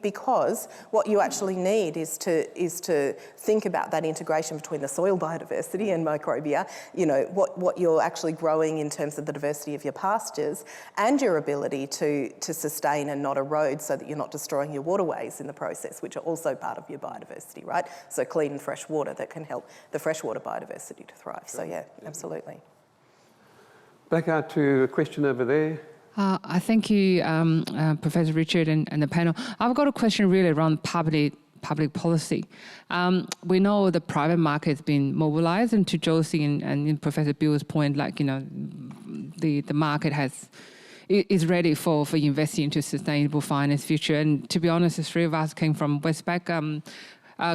because what you actually need is to think about that integration between the soil biodiversity and microbia, you know, what you're actually growing in terms of the diversity of your pastures and your ability to sustain and not erode so that you're not destroying your waterways in the process, which are also part of your biodiversity, right? So clean and fresh water that can help the freshwater biodiversity to thrive. So yeah, absolutely. Back out to a question over there. I thank you, Professor Richard and the panel. I've got a question really around public policy. We know the private market has been mobilized, and to Josie and Professor Bill's point, like, you know, the market is ready for investing into sustainable finance future. And to be honest, the three of us came from Westpac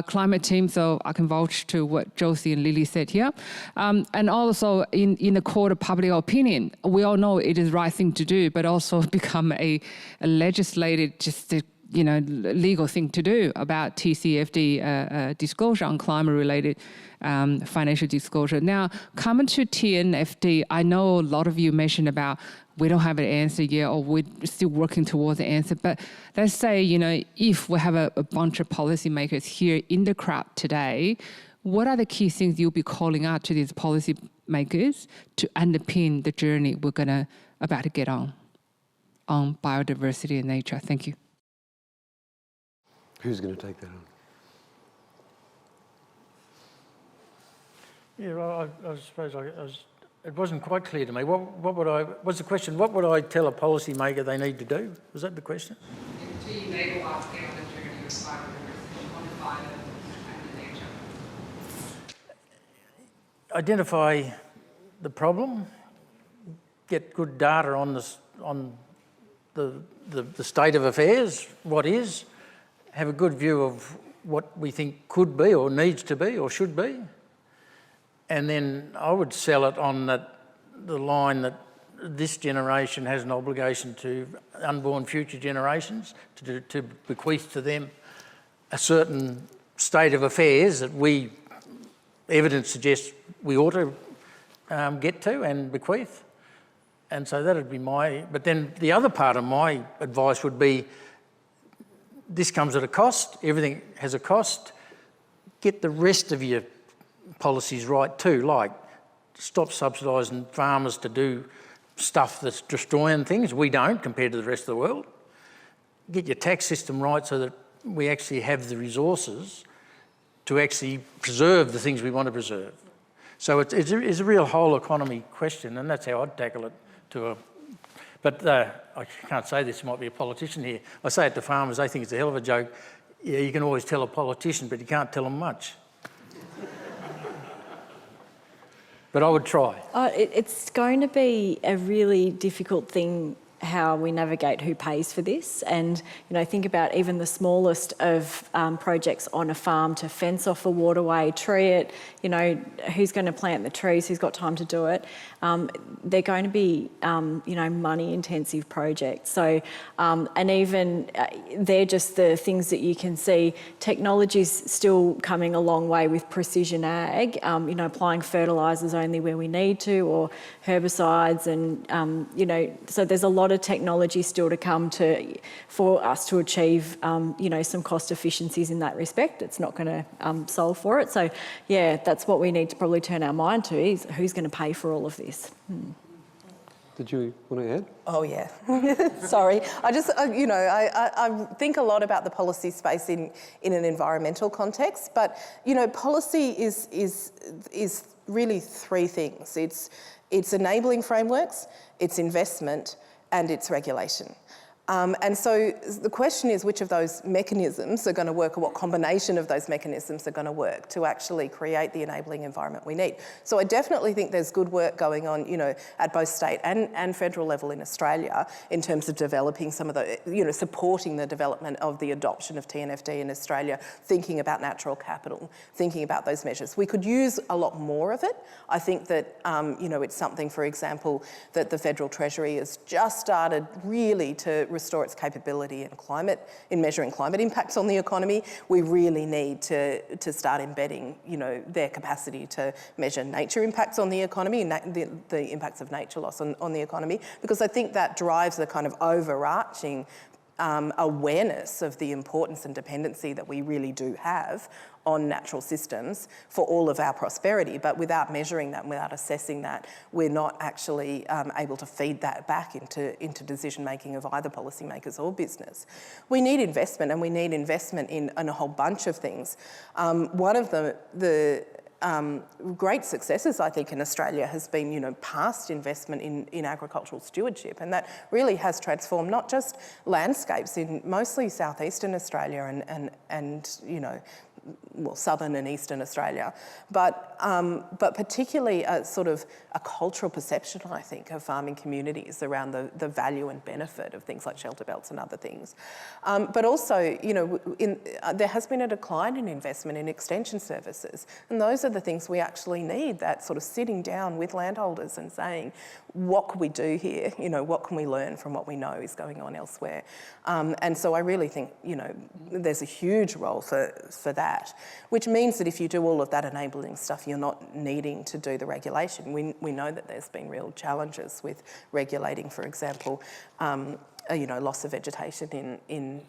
climate team, so I can vouch to what Josie and Lily said here. And also in the court of public opinion, we all know it is the right thing to do, but also become a legislated, just a, you know, legal thing to do about TCFD disclosure on climate-related financial disclosure. Now, coming to TNFD, I know a lot of you mentioned about we don't have an answer yet, or we're still working towards the answer. But let's say, you know, if we have a bunch of policymakers here in the crowd today, what are the key things you'll be calling out to these policymakers to underpin the journey we're about to get on? on biodiversity and nature? Thank you. Who's going to take that on? Yeah, well, I suppose it wasn't quite clear to me. What's the question? What would I tell a policymaker they need to do? Was that the question? Do you enable us to get on the journey of biodiversity, quantify it, and nature? Identify the problem, get good data on the state of affairs, what is, have a good view of what we think could be or needs to be or should be, and then I would sell it on the line that this generation has an obligation to unborn future generations, to bequeath to them a certain state of affairs that evidence suggests we ought to get to and bequeath. And so that'd be but then the other part of my advice would be, this comes at a cost, everything has a cost, get the rest of your policies right too, like stop subsidising farmers to do stuff that's destroying things. We don't compared to the rest of the world. Get your tax system right so that we actually have the resources to actually preserve the things we want to preserve. So it's a real whole economy question, and that's how I'd tackle it. But I can't say this, might be a politician here. I say it to farmers, they think it's a hell of a joke. Yeah, you can always tell a politician, but you can't tell them much. But I would try. It's going to be a really difficult thing how we navigate who pays for this, and think about even the smallest of projects on a farm to fence off a waterway, tree it. Who's going to plant the trees? Who's got time to do it? They're going to be money-intensive projects. So, and even they're just the things that you can see. Technology's still coming a long way with precision ag. Applying fertilisers only where we need to, or herbicides, and so there's a lot of technology still to come for us to achieve some cost efficiencies in that respect. It's not going to solve for it. So yeah, that's what we need to probably turn our mind to, is who's going to pay for all of this. Did you want to add? Oh yeah, sorry. I think a lot about the policy space in an environmental context, but policy is really three things. It's enabling frameworks, it's investment, and it's regulation. And so the question is, which of those mechanisms are going to work, or what combination of those mechanisms are going to work to actually create the enabling environment we need. So I definitely think there's good work going on, at both state and federal level in Australia in terms of developing some of the, supporting the development of the adoption of TNFD in Australia, thinking about natural capital, thinking about those measures. We could use a lot more of it. I think that, it's something, for example, that the Federal Treasury has just started really to restore its capability in measuring climate impacts on the economy. We really need to start embedding, their capacity to measure nature impacts on the economy and the impacts of nature loss on the economy, because I think that drives the kind of overarching awareness of the importance and dependency that we really do have on natural systems for all of our prosperity. But without measuring that and without assessing that, we're not actually able to feed that back into decision-making of either policymakers or business. We need investment, and we need investment in a whole bunch of things. One of the great successes, I think, in Australia has been, past investment in agricultural stewardship, and that really has transformed not just landscapes in mostly southeastern Australia and southern and eastern Australia, but particularly a sort of a cultural perception, I think, of farming communities around the value and benefit of things like shelter belts and other things. But also, there has been a decline in investment in extension services, and those are the things we actually need, that sort of sitting down with landholders and saying, what can we do here? What can we learn from what we know is going on elsewhere? And so I really think, there's a huge role for that, which means that if you do all of that enabling stuff, you're not needing to do the regulation. We know that there's been real challenges with regulating, for example, loss of vegetation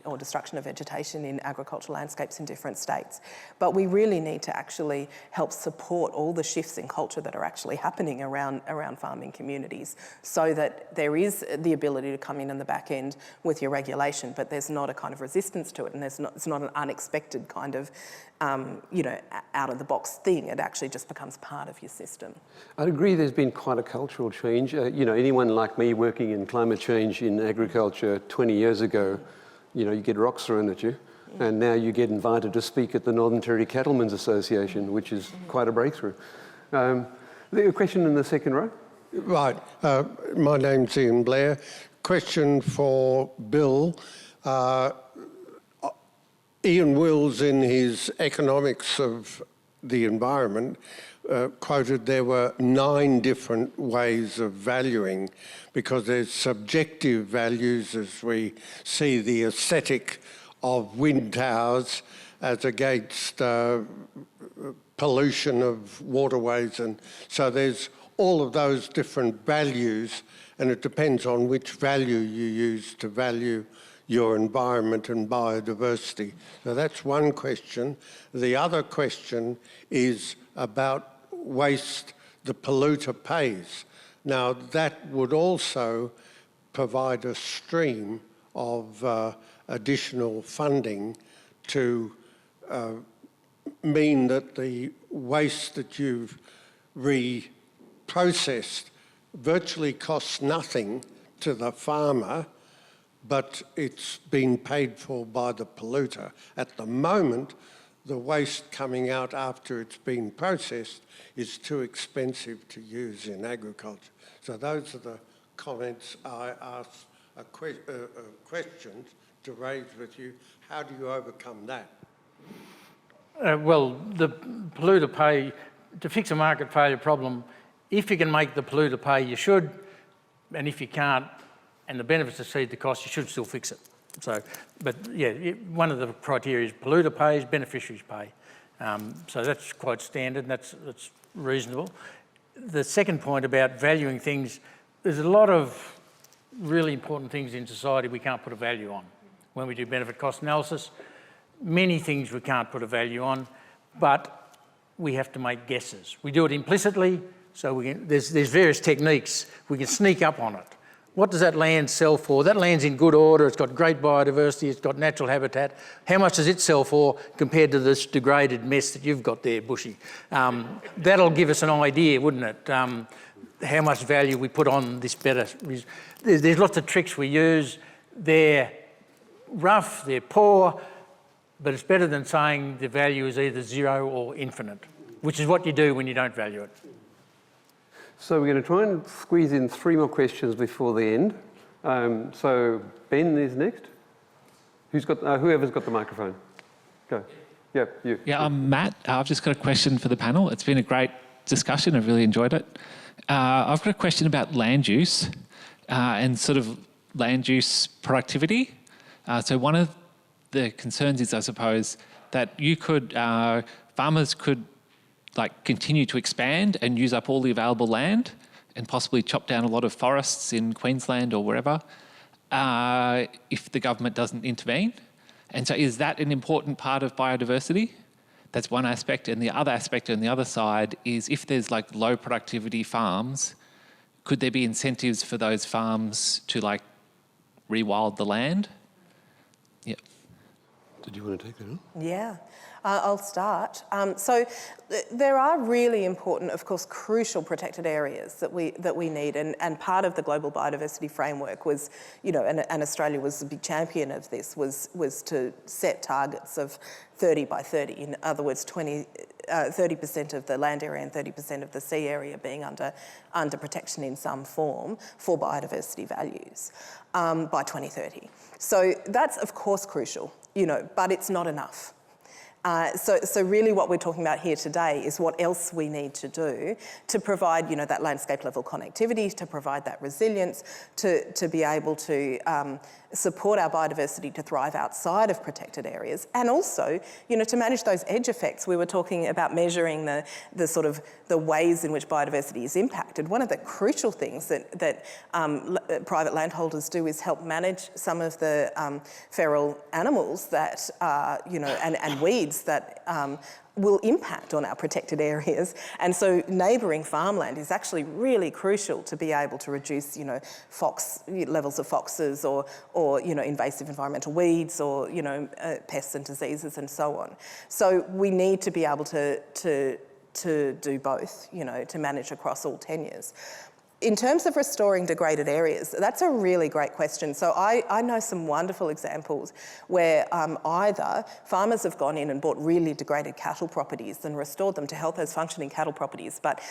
or destruction of vegetation in agricultural landscapes in different states. But we really need to actually help support all the shifts in culture that are actually happening around farming communities, so that there is the ability to come in the back end with your regulation, but there's not a kind of resistance to it, and it's not an unexpected kind of out of the box thing. It actually just becomes part of your system. I'd agree there's been quite a cultural change. Anyone like me working in climate change in agriculture 20 years ago, you get rocks thrown at you, and now you get invited to speak at the Northern Territory Cattlemen's Association, which is quite a breakthrough. A question in the second row? Right. My name's Ian Blair. Question for Bill. Ian Wills, in his Economics of the Environment, quoted there were 9 different ways of valuing, because there's subjective values, as we see the aesthetic of wind towers as against pollution of waterways, and so there's all of those different values, and it depends on which value you use to value your environment and biodiversity. So that's one question. The other question is about waste the polluter pays. Now, that would also provide a stream of additional funding to mean that the waste that you've reprocessed virtually costs nothing to the farmer, but it's been paid for by the polluter. At the moment, the waste coming out after it's been processed is too expensive to use in agriculture. So those are the comments I asked, questions to raise with you. How do you overcome that? Well, the polluter pay, to fix a market failure problem, if you can make the polluter pay, you should, and if you can't, and the benefits exceed the cost, you should still fix it. So, but yeah, one of the criteria is polluter pays, beneficiaries pay. So that's quite standard, and that's reasonable. The second point about valuing things, there's a lot of really important things in society we can't put a value on. When we do benefit cost analysis, many things we can't put a value on, but we have to make guesses. We do it implicitly, so there's various techniques. We can sneak up on it. What does that land sell for? That land's in good order, it's got great biodiversity, it's got natural habitat. How much does it sell for compared to this degraded mess that you've got there, Bushy? That'll give us an idea, wouldn't it? How much value we put on this better. There's lots of tricks we use. They're rough, they're poor, but it's better than saying the value is either 0 or infinite, which is what you do when you don't value it. So we're going to try and squeeze in 3 more questions before the end. So Ben is next. Whoever's got the microphone. Go. Yeah, you. Yeah, I'm Matt. I've just got a question for the panel. It's been a great discussion. I've really enjoyed it. I've got a question about land use and sort of land use productivity. So one of the concerns is, I suppose, that farmers could continue to expand and use up all the available land and possibly chop down a lot of forests in Queensland or wherever if the government doesn't intervene. And so is that an important part of biodiversity? That's one aspect. And the other aspect on the other side is if there's low productivity farms, could there be incentives for those farms to rewild the land? Yeah. Did you want to take that on? Yeah. I'll start. So there are really important, of course, crucial protected areas that we need, and part of the global biodiversity framework was, and Australia was a big champion of this, was to set targets of 30 by 30. In other words, 30% of the land area and 30% of the sea area being under protection in some form for biodiversity values by 2030. So that's of course crucial, but it's not enough. So really what we're talking about here today is what else we need to do to provide, that landscape level connectivity, to provide that resilience, to be able to support our biodiversity to thrive outside of protected areas, and also, to manage those edge effects. We were talking about measuring the sort of the ways in which biodiversity is impacted. One of the crucial things that private landholders do is help manage some of the feral animals that and weeds that will impact on our protected areas. And so neighbouring farmland is actually really crucial to be able to reduce, levels of foxes or invasive environmental weeds or, pests and diseases and so on. So we need to be able to do both, to manage across all tenures. In terms of restoring degraded areas, that's a really great question. So I know some wonderful examples where either farmers have gone in and bought really degraded cattle properties and restored them to help those functioning cattle properties, but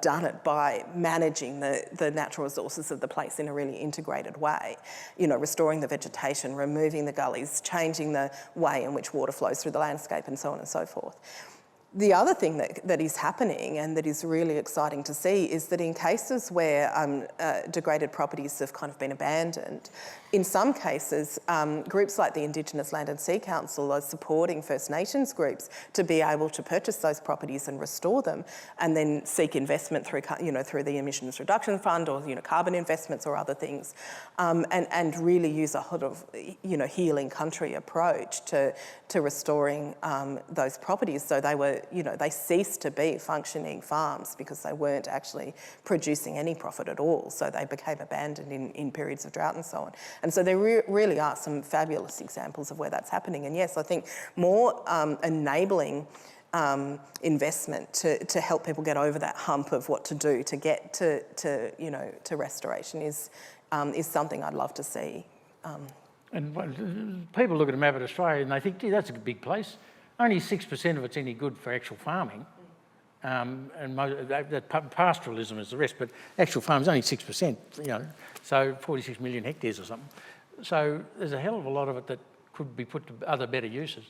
done it by managing the natural resources of the place in a really integrated way. Restoring the vegetation, removing the gullies, changing the way in which water flows through the landscape and so on and so forth. The other thing that is happening and that is really exciting to see is that in cases where degraded properties have kind of been abandoned, in some cases, groups like the Indigenous Land and Sea Council are supporting First Nations groups to be able to purchase those properties and restore them, and then seek investment through the Emissions Reduction Fund or carbon investments or other things, and really use a sort of healing country approach to restoring those properties. So they ceased to be functioning farms because they weren't actually producing any profit at all. So they became abandoned in periods of drought and so on. And so there really are some fabulous examples of where that's happening. And yes, I think more enabling investment to help people get over that hump of what to do to get to restoration is something I'd love to see. And people look at a map of Australia and they think, gee, that's a big place. Only 6% of it's any good for actual farming. And pastoralism is the rest, but actual farm's only 6%, so 46 million hectares or something. So there's a hell of a lot of it that could be put to other better uses.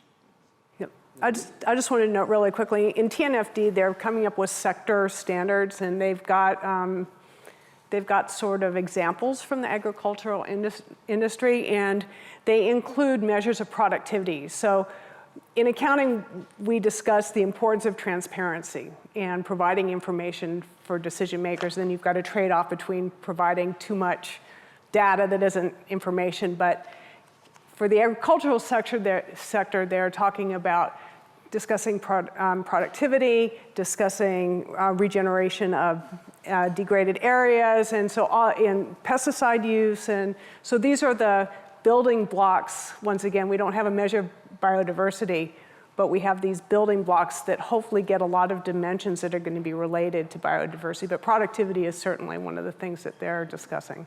Yep. I just wanted to note really quickly, in TNFD, they're coming up with sector standards, and they've got sort of examples from the agricultural industry, and they include measures of productivity. So in accounting, we discuss the importance of transparency and providing information for decision makers. Then you've got a trade-off between providing too much data that isn't information. But for the agricultural sector, they're talking about discussing productivity, discussing regeneration of degraded areas, and so in pesticide use. And so these are the building blocks. Once again, we don't have a measure of biodiversity, but we have these building blocks that hopefully get a lot of dimensions that are going to be related to biodiversity. But productivity is certainly one of the things that they're discussing.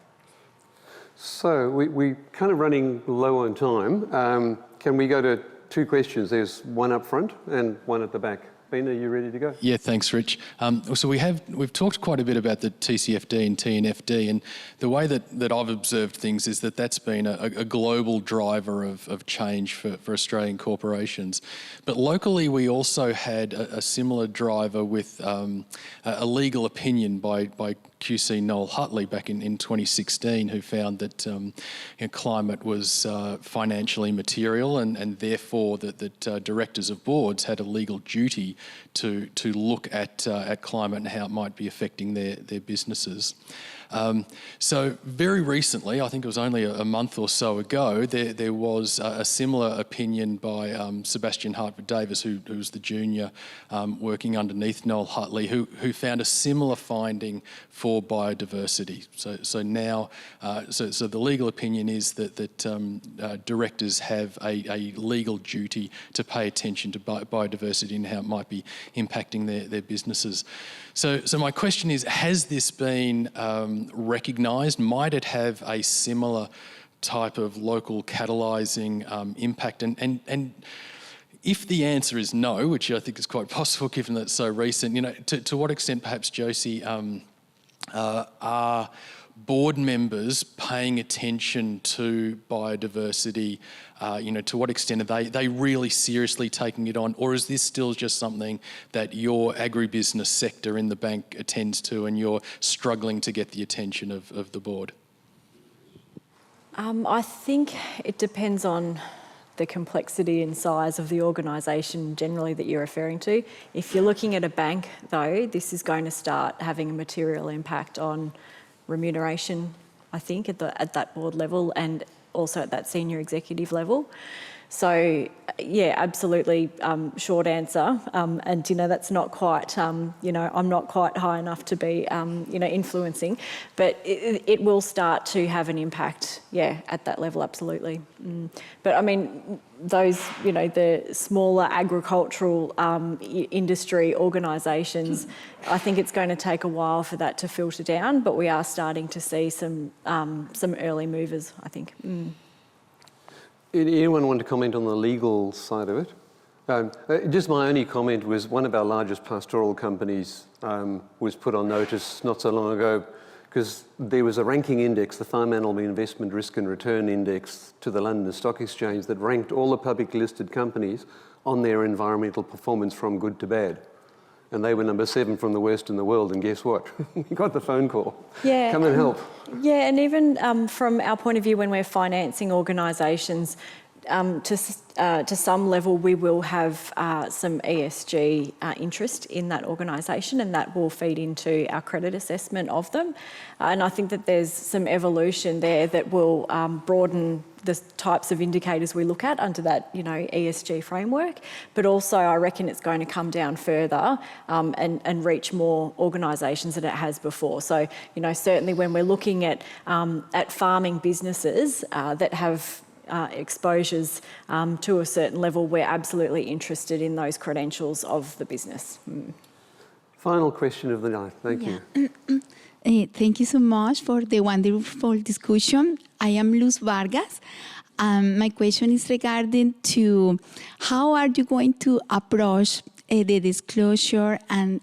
So we're kind of running low on time. Can we go to two questions? There's one up front and one at the back. Ben, are you ready to go? Yeah, thanks, Rich. So we've talked quite a bit about the TCFD and TNFD, and the way that I've observed things is that that's been a global driver of change for Australian corporations. But locally, we also had a similar driver with a legal opinion by QC Noel Hutley back in 2016, who found that climate was financially material, and therefore that directors of boards had a legal duty to look at climate and how it might be affecting their businesses. So very recently, I think it was only a month or so ago, there was a similar opinion by Sebastian Hartford-Davis, who was the junior working underneath Noel Hutley, who found a similar finding for biodiversity. So now, so the legal opinion is that directors have a legal duty to pay attention to biodiversity and how it might be impacting their businesses. So my question is, has this been recognised? Might it have a similar type of local catalysing impact? And if the answer is no, which I think is quite possible given that it's so recent, to what extent perhaps, Josie, are board members paying attention to biodiversity? To what extent are they really seriously taking it on? Or is this still just something that your agribusiness sector in the bank attends to and you're struggling to get the attention of the board? I think it depends on the complexity and size of the organisation generally that you're referring to. If you're looking at a bank, though, this is going to start having a material impact on remuneration, I think, at that board level and also at that senior executive level. So, yeah, absolutely, short answer. And, that's not quite, I'm not quite high enough to be, influencing. But it will start to have an impact, at that level, absolutely. But, I mean, those, the smaller agricultural industry organisations, I think it's going to take a while for that to filter down, but we are starting to see some early movers, I think. Anyone want to comment on the legal side of it? Just my only comment was one of our largest pastoral companies was put on notice not so long ago because there was a ranking index, the Farm Animal Investment Risk and Return Index to the London Stock Exchange that ranked all the publicly listed companies on their environmental performance from good to bad. And they were number 7 from the worst in the world, and guess what? We got the phone call. Yeah, come and help. Yeah, and even from our point of view, when we're financing organisations, to some level, we will have some ESG interest in that organisation, and that will feed into our credit assessment of them. And I think that there's some evolution there that will broaden the types of indicators we look at under that, ESG framework. But also, I reckon it's going to come down further and reach more organisations than it has before. So, certainly when we're looking at farming businesses that have exposures to a certain level, we're absolutely interested in those credentials of the business. Final question of the night. Thank you. Thank you so much for the wonderful discussion. I am Luz Vargas. My question is regarding to how are you going to approach the disclosure and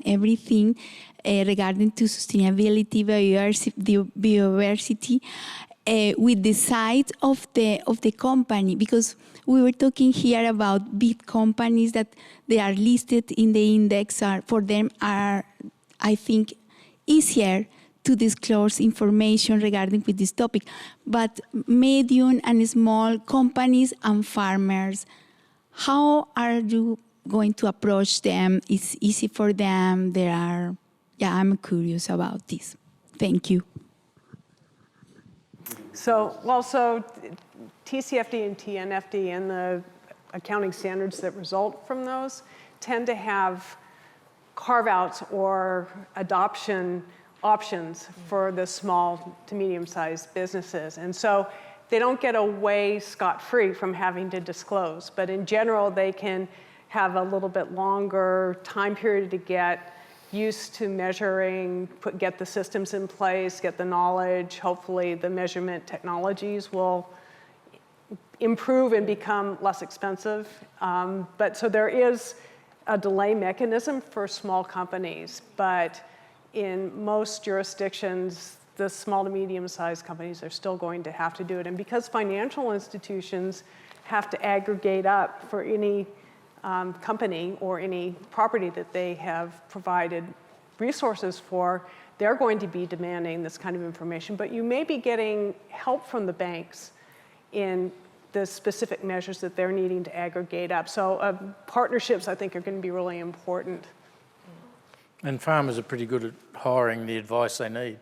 everything regarding to sustainability, biodiversity, with the size of the company, because we were talking here about big companies that they are listed in the index. For them are, I think, easier to disclose information regarding with this topic. But medium and small companies and farmers, how are you going to approach them? It's easy for them. I'm curious about this. Thank you. So TCFD and TNFD and the accounting standards that result from those tend to have carve-outs or adoption options for the small to medium-sized businesses. And so they don't get away scot-free from having to disclose. But in general, they can have a little bit longer time period to get used to measuring, get the systems in place, get the knowledge. Hopefully the measurement technologies will improve and become less expensive. But so there is a delay mechanism for small companies, but in most jurisdictions, the small to medium-sized companies are still going to have to do it. And because financial institutions have to aggregate up for any company or any property that they have provided resources for, they're going to be demanding this kind of information. But you may be getting help from the banks in the specific measures that they're needing to aggregate up. So partnerships, I think, are going to be really important. And farmers are pretty good at hiring the advice they need.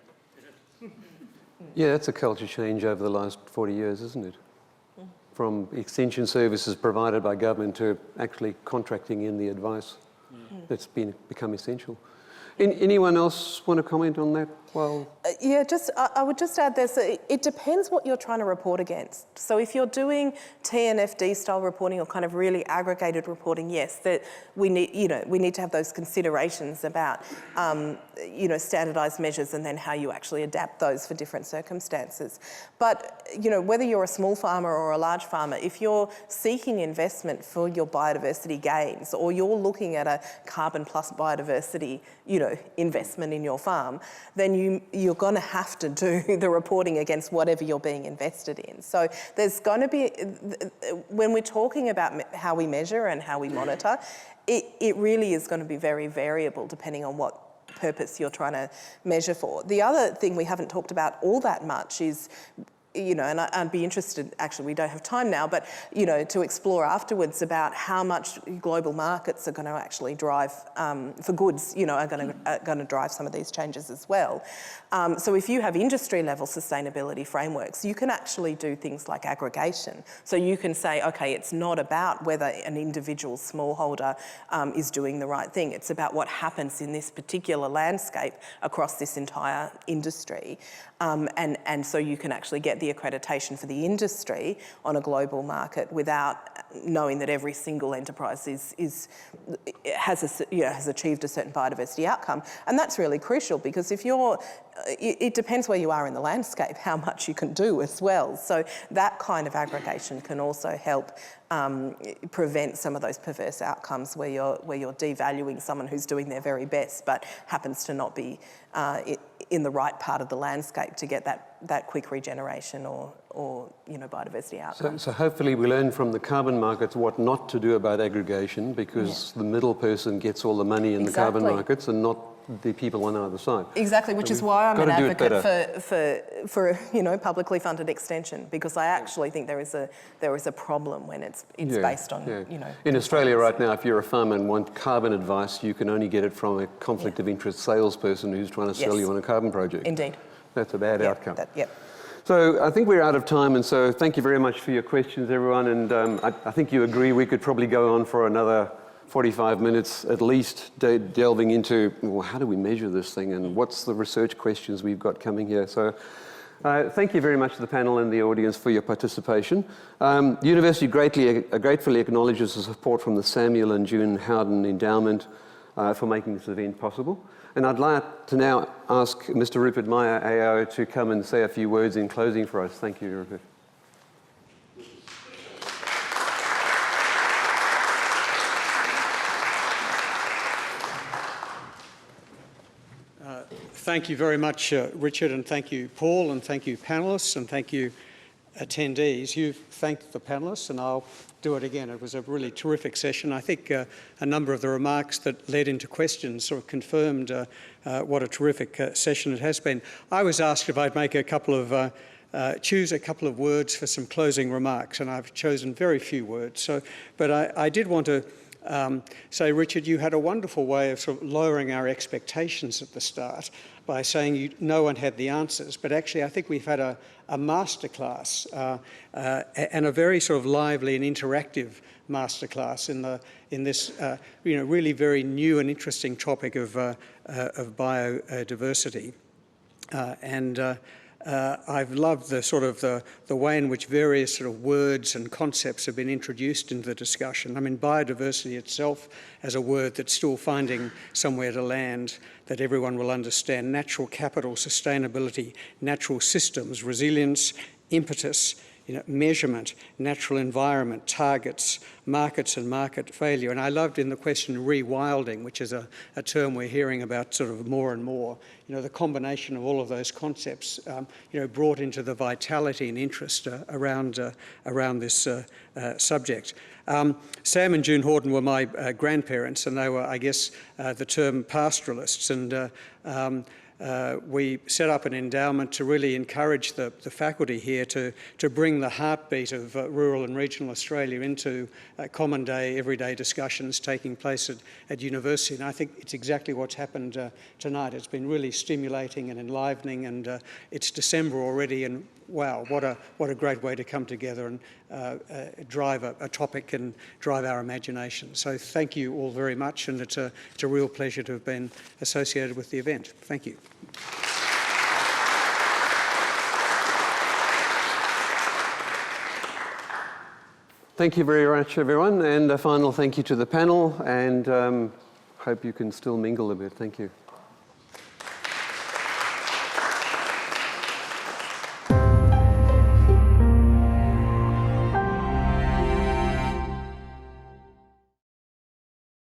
Yeah, that's a culture change over the last 40 years, isn't it? From extension services provided by government to actually contracting in the advice. That's become essential. Anyone else want to comment on that? Well, I would just add this. It depends what you're trying to report against. So if you're doing TNFD style reporting or kind of really aggregated reporting, yes, that we need to have those considerations about standardised measures and then how you actually adapt those for different circumstances. But whether you're a small farmer or a large farmer, if you're seeking investment for your biodiversity gains or you're looking at a carbon plus biodiversity investment in your farm, then you're going to have to do the reporting against whatever you're being invested in. So there's going to be, when we're talking about how we measure and how we monitor, it really is going to be very variable depending on what purpose you're trying to measure for. The other thing we haven't talked about all that much is, and I'd be interested, actually we don't have time now, but to explore afterwards about how much global markets are going to actually drive, for goods, are going to drive some of these changes as well. So if you have industry level sustainability frameworks, you can actually do things like aggregation. So you can say, okay, it's not about whether an individual smallholder is doing the right thing. It's about what happens in this particular landscape across this entire industry. And so you can actually get the accreditation for the industry on a global market without knowing that every single enterprise has achieved a certain biodiversity outcome. And that's really crucial, because if it depends where you are in the landscape, how much you can do as well. So that kind of aggregation can also help prevent some of those perverse outcomes where you're devaluing someone who's doing their very best but happens to not be in the right part of the landscape to get that quick regeneration or biodiversity outcome. So hopefully we learn from the carbon markets what not to do about aggregation, because the middle person gets all the money in the carbon markets and not the people on either side. Exactly, which is why I'm an advocate for publicly funded extension, because I actually think there is a problem when it's based on In Australia right now, if you're a farmer and want carbon advice, you can only get it from a conflict of interest salesperson who's trying to sell you on a carbon project. Indeed. That's a bad outcome. Yep. So I think we're out of time, and so thank you very much for your questions, everyone. And I think you agree we could probably go on for another 45 minutes at least, delving into, well, how do we measure this thing and what's the research questions we've got coming here. So thank you very much to the panel and the audience for your participation. The University gratefully acknowledges the support from the Samuel and June Howden Endowment for making this event possible. And I'd like to now ask Mr. Rupert Meyer, AO, to come and say a few words in closing for us. Thank you, Rupert. Thank you very much, Richard, and thank you, Paul, and thank you, panellists, and thank you, attendees. You've thanked the panellists, and I'll do it again. It was a really terrific session. I think a number of the remarks that led into questions sort of confirmed what a terrific session it has been. I was asked if I'd make choose a couple of words for some closing remarks, and I've chosen very few words. But I did want to say, Richard, you had a wonderful way of sort of lowering our expectations at the start by saying no one had the answers. But actually, I think we've had a masterclass and a very sort of lively and interactive masterclass in this really very new and interesting topic of biodiversity. I've loved the way in which various sort of words and concepts have been introduced into the discussion. I mean, biodiversity itself as a word that's still finding somewhere to land that everyone will understand. Natural capital, sustainability, natural systems, resilience, impetus, measurement, natural environment, targets, markets and market failure. And I loved in the question rewilding, which is a term we're hearing about sort of more and more. The combination of all of those concepts, brought into the vitality and interest around this subject. Sam and June Houghton were my grandparents, and they were, I guess, the term pastoralists. And we set up an endowment to really encourage the faculty here to bring the heartbeat of rural and regional Australia into common day, everyday discussions taking place at university. And I think it's exactly what's happened tonight. It's been really stimulating and enlivening, and it's December already, and wow, what a great way to come together and drive a topic and drive our imagination. So thank you all very much, and it's a real pleasure to have been associated with the event. Thank you. Thank you very much, everyone, and a final thank you to the panel, and hope you can still mingle a bit. Thank you.